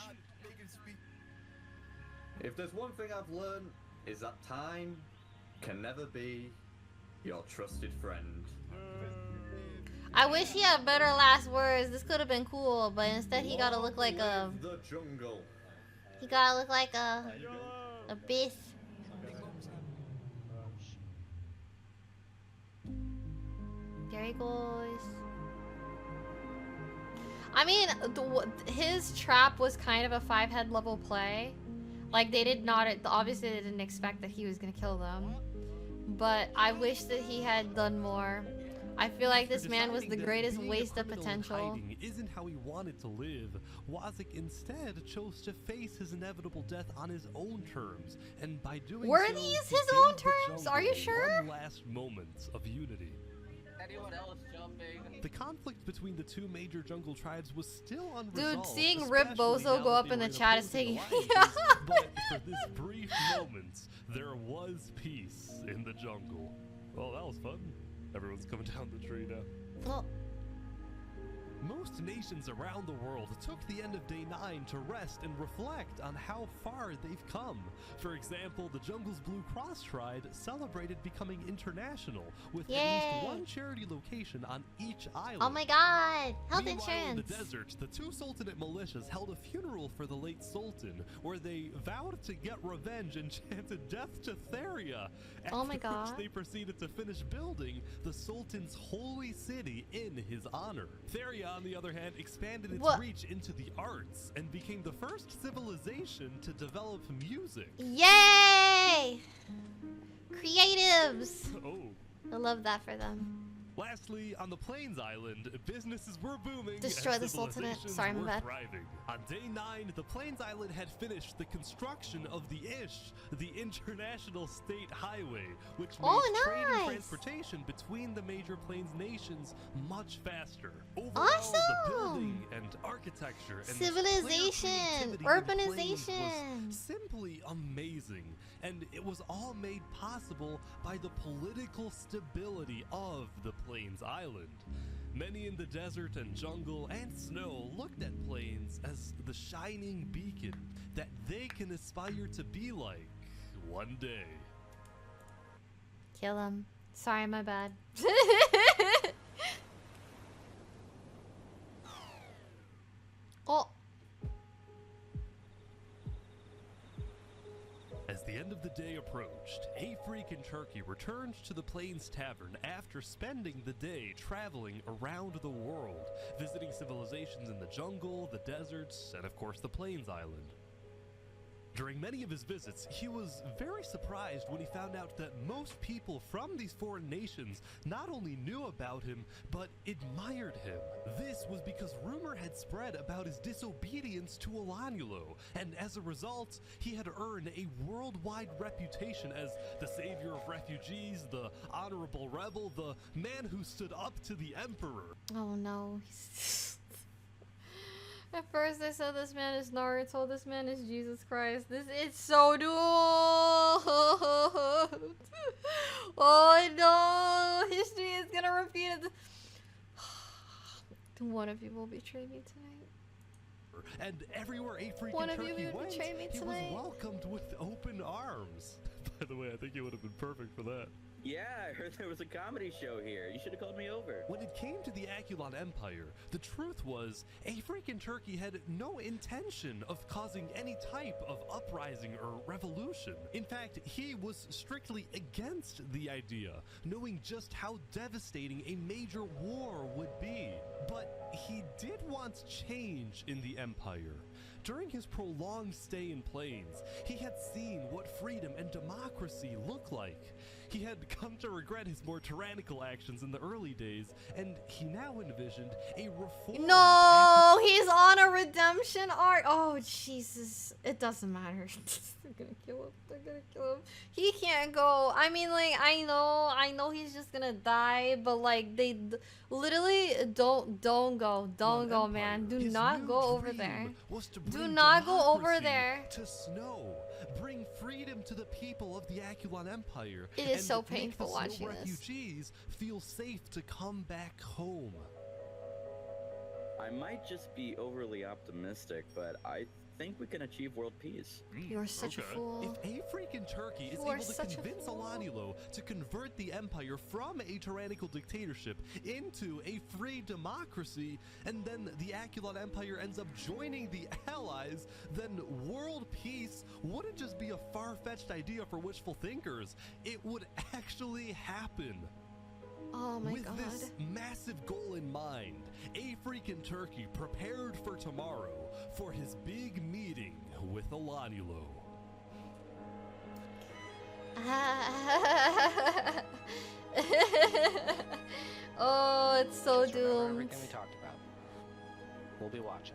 If there's one thing I've learned, is that time can never be your trusted friend. I wish he had better last words. This could have been cool, but instead he gotta look like a... Live the jungle. He gotta look like a beast. There he goes. I mean, his trap was kind of a 5-head level play. Like, they did not, obviously they didn't expect that he was gonna kill them. But I wish that he had done more. I feel like this man was the greatest waste of potential. Hiding isn't how he wanted to live. Wazak instead chose to face his inevitable death on his own terms, and by doing Were so, these he his gave own the terms? Are you jungle sure? One last moment of unity. Anyone else jumping? The conflict between the two major jungle tribes was still unresolved. Dude, seeing Rip especially Bozo now go that up they in were the chat is opposing taking alliances, but for this brief moment, there was peace in the jungle. Well, that was fun. Everyone's coming down the tree now. Most nations around the world took the end of Day 9 to rest and reflect on how far they've come. For example, the Jungle's Blue Cross tribe celebrated becoming international with at Yay. least one charity location on each island. Oh my god! Health Meanwhile, insurance! in the desert, the two Sultanate militias held a funeral for the late Sultan, where they vowed to get revenge and chanted death to Theria. Oh my After which god. they proceeded to finish building the Sultan's holy city in his honor. Theria, on the other hand, expanded its What? reach into the arts and became the first civilization to develop music. Yay! Creatives! Oh. I love that for them. Lastly, on the Plains Island, businesses were booming Destroy and the Sultanate. civilizations Sorry, my were bad. thriving. On Day 9, the Plains Island had finished the construction of the ISH, the International State Highway, which made Oh, trade and nice. transportation between the major Plains nations much faster. Overall, the Awesome. building and architecture and Civilization, player creativity in Plains urbanization. was simply amazing, and it was all made possible by the political stability of the Plains Island. Many in the desert and jungle and snow looked at Plains as the shining beacon that they can aspire to be like one day. Kill him. Sorry, my bad. Oh. As the end of the day approached, Afreak and Turkey returned to the Plains Tavern after spending the day traveling around the world, visiting civilizations in the jungle, the deserts, and of course the Plains Island. During many of his visits, he was very surprised when he found out that most people from these foreign nations not only knew about him, but admired him. This was because rumor had spread about his disobedience to Alanyulo, and as a result, he had earned a worldwide reputation as the savior of refugees, the honorable rebel, the man who stood up to the emperor. Oh no. At first I said this man is Naruto, this man is Jesus Christ. This is so doomed. Oh no, history is gonna repeat it. One of you will betray me tonight. And everywhere Afreak One and of you Turkey will went, betray me he was tonight. welcomed with open arms. By the way, I think he would have been perfect for that. Yeah, I heard there was a comedy show here. You should have called me over. When it came to the Akulon Empire, the truth was, Afreak and Turkey had no intention of causing any type of uprising or revolution. In fact, he was strictly against the idea, knowing just how devastating a major war would be. But he did want change in the Empire. During his prolonged stay in Plains, he had seen what freedom and democracy look like. He had come to regret his more tyrannical actions in the early days, and he now envisioned a reform. No, he's on a redemption arc. Oh Jesus, it doesn't matter. They're gonna kill him. They're gonna kill him. He can't go. I mean, like, I know he's just gonna die, but like, they literally don't go, man. Do not go over there. Do not go over there. To snow, bring freedom to the people of the Akulon Empire. It is and so make painful the watching snow this. refugees feel safe to come back home. I might just be overly optimistic, but I think we can achieve world peace. You're such a fool. If Afreak in Turkey is You are able to such a convince fool. Alanyulo to convert the empire from a tyrannical dictatorship into a free democracy, and then the Akulon Empire ends up joining the Allies, then world peace wouldn't just be a far-fetched idea for wishful thinkers. It would actually happen. Oh my With god. this massive goal in mind, Afreak in Turkey prepared for tomorrow for his big meeting with Alanyulo. Oh, it's so Just remember doomed. everything we talked about. We'll be watching.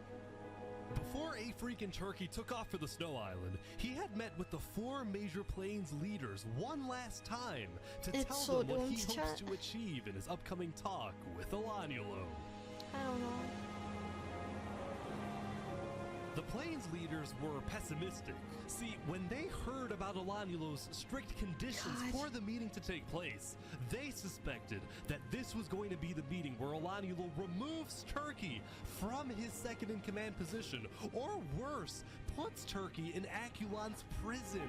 Before Afreak in Turkey took off for the Snow Island, he had met with the 4 major plains leaders one last time to It's tell so them what he doomed, hopes chat. to achieve in his upcoming talk with Alanyulo. I don't know. The Plains leaders were pessimistic. See, when they heard about Alanyulo's strict conditions for the meeting to take place, they suspected that this this was going to be the meeting where Alaniel removes Turkey from his second-in-command position, or worse, puts Turkey in Aculon's prison.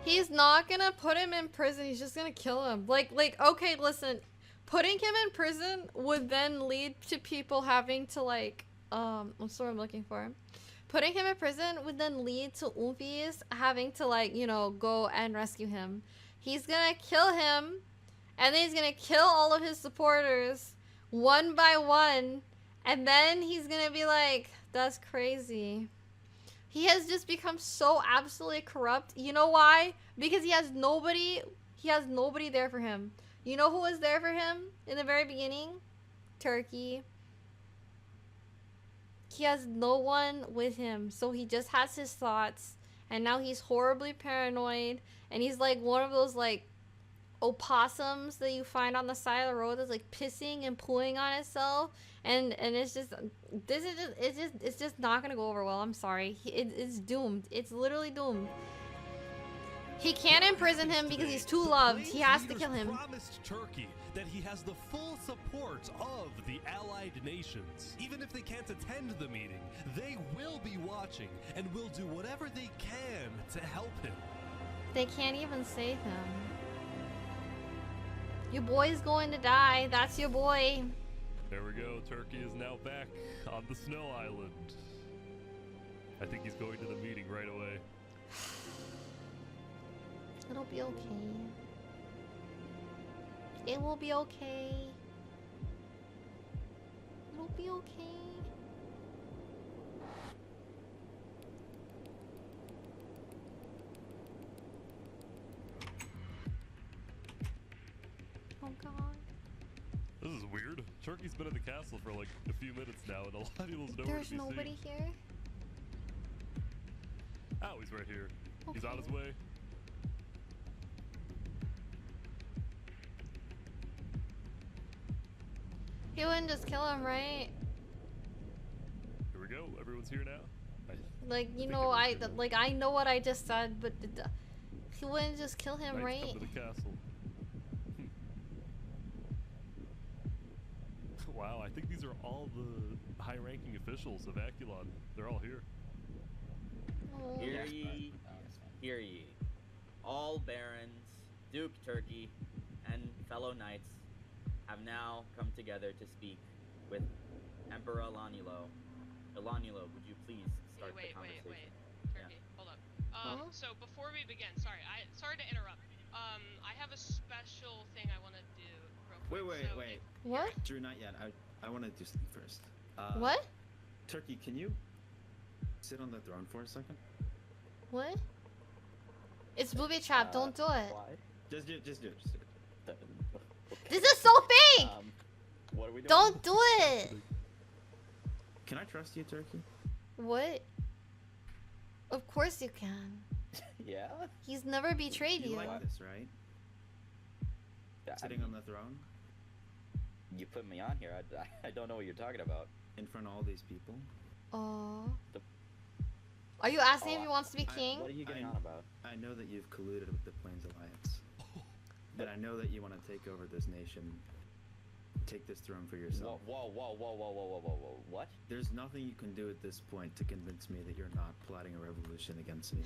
He's not gonna put him in prison. He's just gonna kill him. Like, okay, listen. Putting him in prison would then lead to people having to, like, what's the word I'm looking for? Putting him in prison would then lead to Oompies having to, like, you know, go and rescue him. He's gonna kill him, and then he's gonna kill all of his supporters one by one, and then he's gonna be like, that's crazy. He has just become so absolutely corrupt. You know why? Because he has nobody there for him. You know who was there for him in the very beginning? Turkey. He has no one with him, so he just has his thoughts, and now he's horribly paranoid, and he's like one of those like opossums that you find on the side of the road that's like pissing and pooing on itself, and it's just it's just not gonna go over well. I'm sorry, it's doomed. It's literally doomed. He can't imprison him because he's too loved. He has to kill him. Promised Turkey that he has the full support of the allied nations. Even if they can't attend the meeting, they will be watching and will do whatever they can to help him. They can't even save him. Your boy's going to die. That's your boy. There we go. Turkey is now back on the snow island. I think he's going to the meeting right away. It'll be okay. It will be okay. It'll be okay. Oh god. This is weird. Turkey's been in the castle for like a few minutes now, and Alaniel's nowhere There's to be nobody seen. here? Oh, he's right here. He's on Okay. his way. He wouldn't just kill him, right? Here we go. Everyone's here now. Like, you know, I know what I just said, but he wouldn't just kill him, Knights right? come to the castle. Wow, I think these are all the high-ranking officials of Aculon. They're all here. Oh. Hear ye, hear ye. All barons, Duke Turkey, and fellow knights have now come together to speak with Emperor Alanielo. Alanielo, would you please start the conversation? Wait. Turkey, hold up. So before we begin, sorry to interrupt. I have a special thing I want to do real quick. Wait. What? Drew, not yet. I want to do something first. What? Turkey, can you sit on the throne for a second? What? It's booby trap. Don't do it. Just do it. Just do it. This is so big. What are we doing? Don't do it. Can I trust you, Turkey? What? Of course you can. Yeah? He's never betrayed you. You like this, right? Sitting on the throne? You put me on here. I don't know what you're talking about. In front of all these people? Oh. Are you asking if he wants to be king? What are you getting on about? I know that you've colluded with the Plains Alliance. And I know that you want to take over this nation. Take this throne for yourself. Whoa. What? There's nothing you can do at this point to convince me that you're not plotting a revolution against me.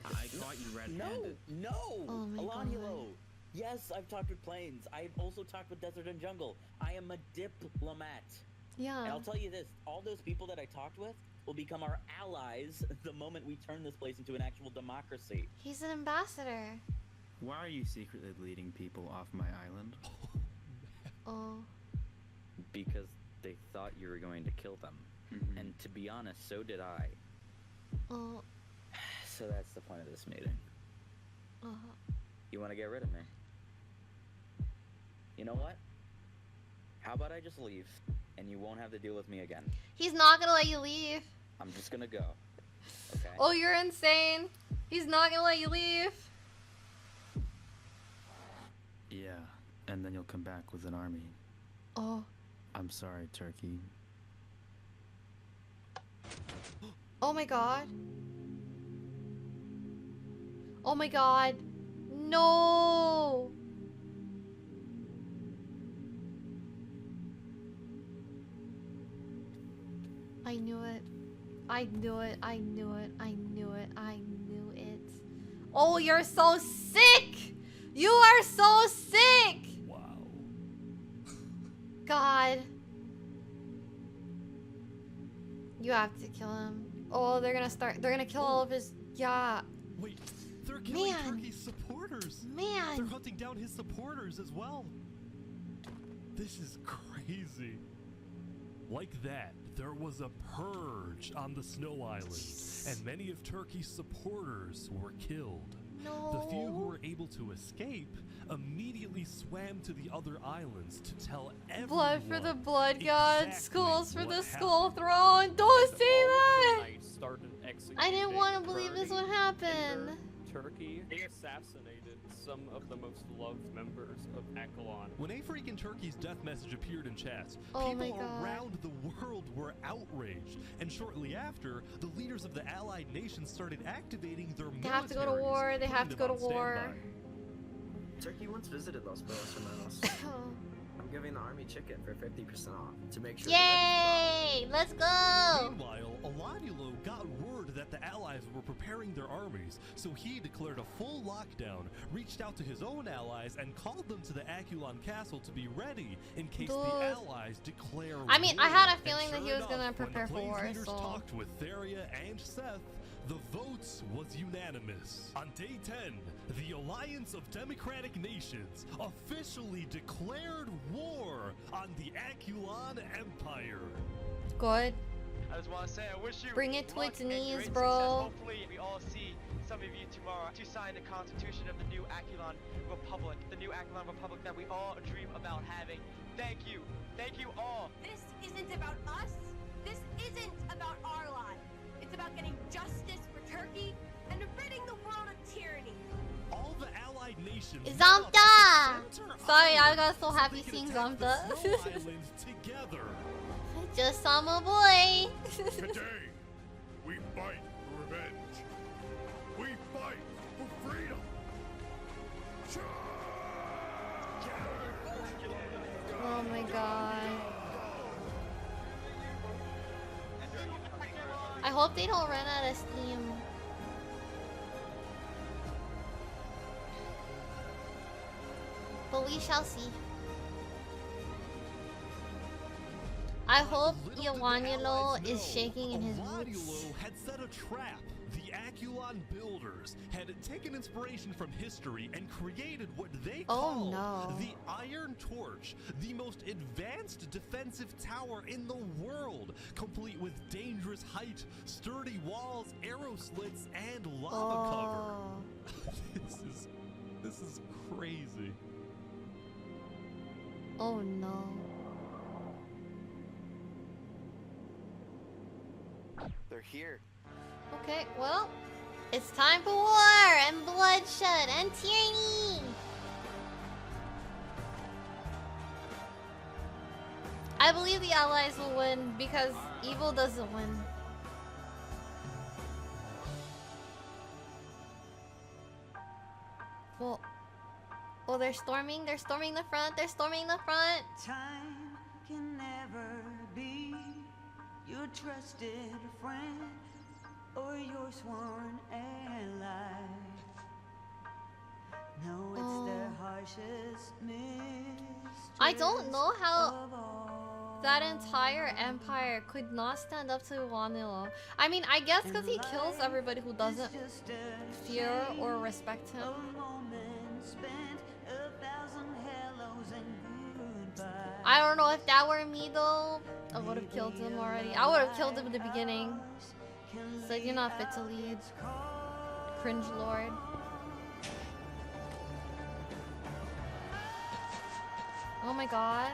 I caught you red-handed. No! Oh my Alanielo! Yes, I've talked with Plains. I've also talked with Desert and Jungle. I am a diplomat. Yeah. And I'll tell you this, all those people that I talked with will become our allies the moment we turn this place into an actual democracy. He's an ambassador. Why are you secretly leading people off my island? Oh. Because they thought you were going to kill them. And to be honest, so did I. Oh. So that's the point of this meeting. You want to get rid of me? You know what? How about I just leave, and you won't have to deal with me again? He's not gonna let you leave. I'm just gonna go. Okay? Oh, you're insane. He's not gonna let you leave. Yeah, and then you'll come back with an army. Oh. I'm sorry, Turkey. Oh my god. Oh my god. No. I knew it. I knew it. I knew it. I knew it. I knew it. Oh, you're so sick! You are so sick! Wow. God. You have to kill him. Oh, they're gonna kill all of his. Yeah. Wait, they're killing Man. Turkey's supporters. Man. They're hunting down his supporters as well. This is crazy. Like that, there was a purge on the Snow Islands, and many of Turkey's supporters were killed. No. The few who were able to escape immediately swam to the other islands to tell everyone. Blood for the blood god. exactly Skulls for what the happened. skull throne. Don't say that. Knights started executing I didn't want to believe this would happen. Ender, Turkey, they assassinated some of the most loved members of Akalon. When a freaking Turkey's death message appeared in chat, Oh my people God. around the world were outraged. And shortly after, the leaders of the allied nations started activating their They have to go to militaries, war. They have to putting go to them on war. standby. Turkey once visited Los Bolos Hermanos. I'm giving the army chicken for 50% off to make sure. Yay! Let's go! Meanwhile, Elanulo got word that the allies were preparing their armies, so he declared a full lockdown, reached out to his own allies, and called them to the Akulon castle to be ready in case Dude. the allies declare I mean, war. I had a And feeling that he sure was gonna enough, when prepare the for Blaze war, leaders so- talked with Theria and Seth, the votes was unanimous. On day 10, the Alliance of Democratic Nations officially declared war on the Akulon Empire. Good. I just want to say I wish you Bring it to luck its and knees, great bro. success. Hopefully we all see some of you tomorrow to sign the constitution of the new Akulon Republic, the new Akulon Republic that we all dream about having. Thank you. Thank you all. This isn't about us. This isn't about our lives. It's about getting justice for Turkey and ridding the world of tyranny. All the allied nations. Zamta! Center Sorry, I Island got so so happy they can seeing attack the Zamta. Snow Island together. Just saw my boy. Today, we fight for revenge. We fight for freedom. Oh my god. I hope they don't run out of steam. But we shall see. I hope Iwanilo is shaking in his boots. Elanulo had set a trap. The Akulon builders had taken inspiration from history and created what they called the Iron Torch, the most advanced defensive tower in the world, complete with dangerous height, sturdy walls, arrow slits, and lava cover. This is crazy. Oh no. They're here. Okay, well, it's time for war and bloodshed and tyranny. I believe the allies will win because evil doesn't win. Well, oh, they're storming the front, they're storming the front. Time can never be your trusted friend or your sworn ally. No, it's their harshest mistress. I don't know how that entire empire could not stand up to Iwanilo. I mean, I guess because he kills everybody who doesn't fear or respect him. I don't know if that were me though. I would have killed him already. I would have killed him in the beginning. Said you're not fit to lead. Cringe lord. Oh my god.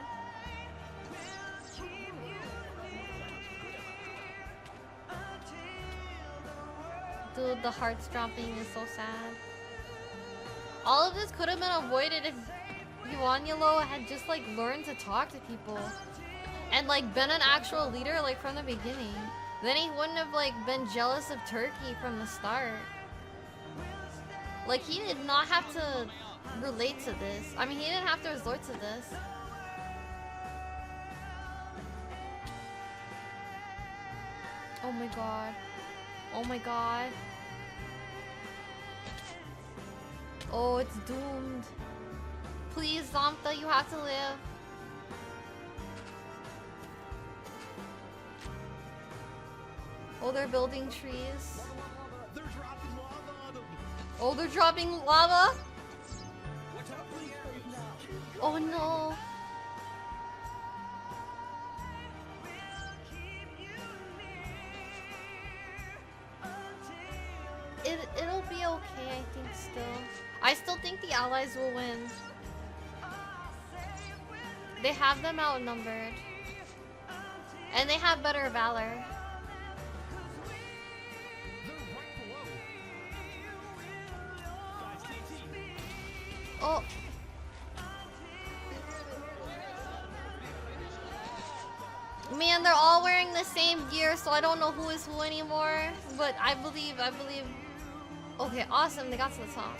Dude, the heart's dropping is so sad. All of this could have been avoided if Iwanilo had just like learned to talk to people and like been an actual leader like from the beginning. Then he wouldn't have like been jealous of Turkey from the start. Like he did not have to relate to this. I mean, he didn't have to resort to this. Oh my god. Oh my god. Oh, it's doomed. Please, Zamtha, you have to live. Oh, they're building trees. They're dropping lava on them. Oh, they're dropping lava? Oh no. It'll be okay, I think still. I still think the allies will win. They have them outnumbered. And they have better valor. Oh. Man, they're all wearing the same gear, so I don't know who is who anymore. But I believe. Okay, awesome. They got to the top.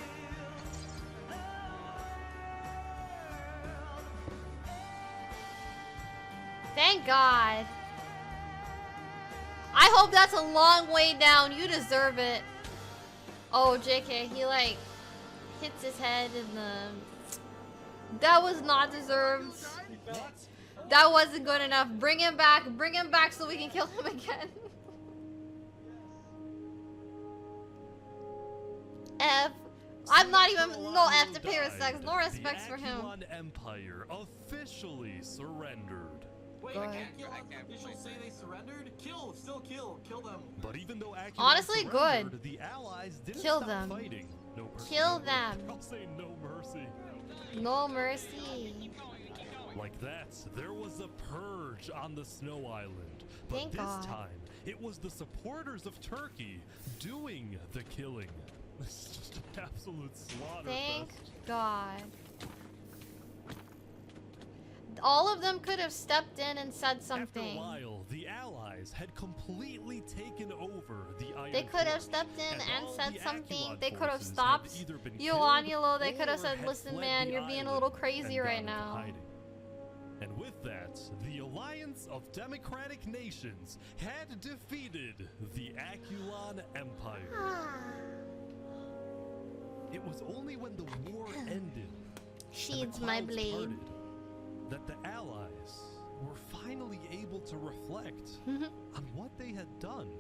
Thank God. I hope that's a long way down. You deserve it. Oh, JK, he like hits his head in the... That was not deserved. That wasn't good enough. Bring him back so we can kill him again. F. I'm not even... No F to pay respects. No respects for him. The Aculon Empire officially surrendered. Wait, I can't officials say they surrendered? Still kill them. But even though Aculon honestly, surrendered, good. The allies didn't Kill stop them. fighting. No mercy. Kill them. I'll say no mercy. No mercy. Like that, there was a purge on the Snow Island. But Thank this God. time, it was the supporters of Turkey doing the killing. This is just an absolute slaughter. Thank God. All of them could have stepped in and said something. After a while, the Allies had completely taken over the Iron They could have Fort, stepped in and all said the something. Aculon They could have forces stopped had either been Yolanilo. They killed could have or said, had listen, fled man, the you're being a island little crazy and right gone into now. hiding. And with that, the Alliance of Democratic Nations had defeated the Aculon Empire. It was only when the war ended Sheathes my blade. parted that the Allies were finally able to reflect on what they had done.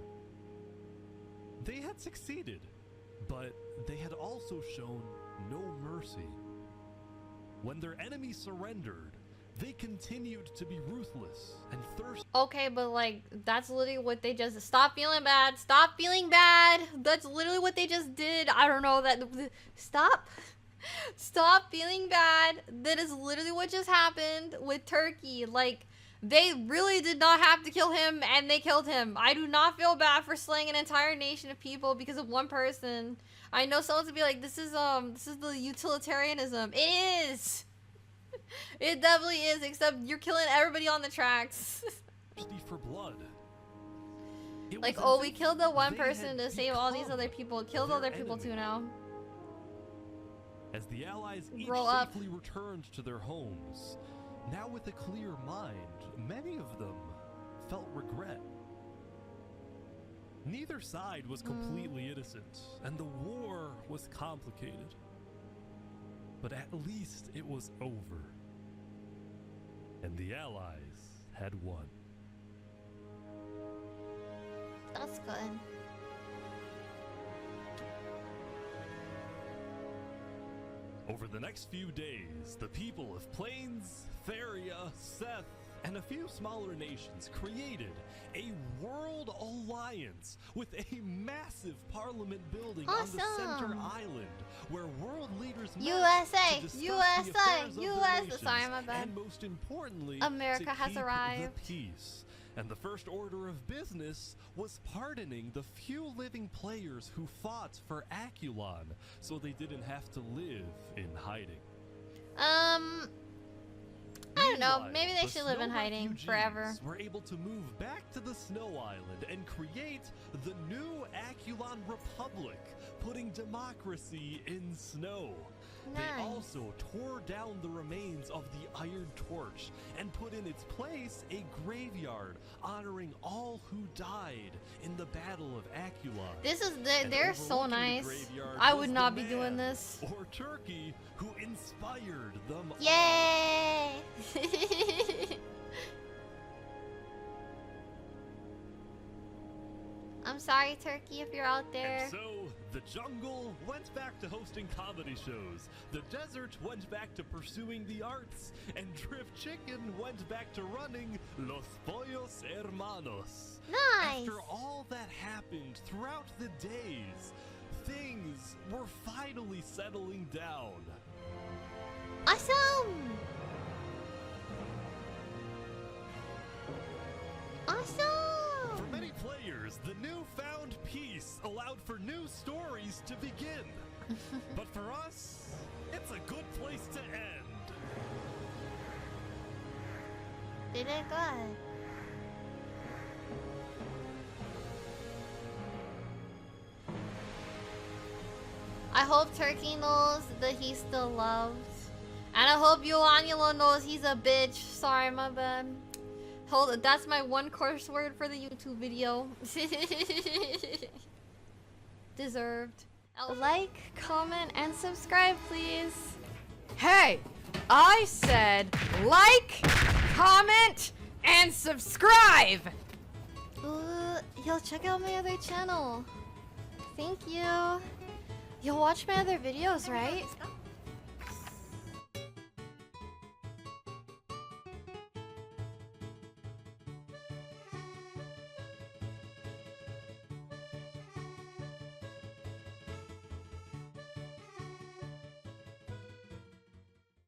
They had succeeded, but they had also shown no mercy. When their enemies surrendered, they continued to be ruthless and thirsty. Okay, but like, that's literally what they just... Stop feeling bad. Stop feeling bad. That's literally what they just did. I don't know that... Stop. Stop feeling bad. That is literally what just happened with Turkey. Like, they really did not have to kill him, and they killed him. I do not feel bad for slaying an entire nation of people because of one person. I know someone to be like, this is the utilitarianism. It is. It definitely is, except you're killing everybody on the tracks. For blood. Like, oh, we killed the one person to save all these other people. Killed other people too now. As the Allies each Grow up. safely returned to their homes, now with a clear mind, many of them felt regret. Neither side was completely innocent, and the war was complicated. But at least it was over. And the Allies had won. That's good. Over the next few days, the people of Plains, Theria, Seth, and a few smaller nations created a world alliance with a massive parliament building on the center island where world leaders met USA, to discuss USA, the affairs of their USA. nations, Sorry, my bad. and most importantly, America to has keep arrived. the peace. And the first order of business was pardoning the few living players who fought for Aculon so they didn't have to live in hiding. I don't know. Maybe they should live in hiding forever. Were able to move back to the Snow Island and create the new Aculon Republic, putting democracy in snow. They Nice. also tore down the remains of the Iron Torch and put in its place a graveyard honoring all who died in the Battle of Acula. This is And they're so overlooking the nice. graveyard I was would the not be man, doing this. Or Turkey, who inspired them all. Yay! I'm sorry, Turkey, if you're out there. And so, the jungle went back to hosting comedy shows, the desert went back to pursuing the arts, and Drift Chicken went back to running Los Pollos Hermanos. Nice! After all that happened throughout the days, things were finally settling down. Awesome! Awesome! For many players, the newfound peace allowed for new stories to begin. But for us, it's a good place to end. They did good. I hope Turkey knows that he's still loved. And I hope Yoanilo knows he's a bitch. Sorry, my bad. Hold it, that's my one curse word for the YouTube video. Deserved. Like, comment, and subscribe, please. Hey, I said like, comment, and subscribe. Yo, check out my other channel. Thank you. You'll watch my other videos, right?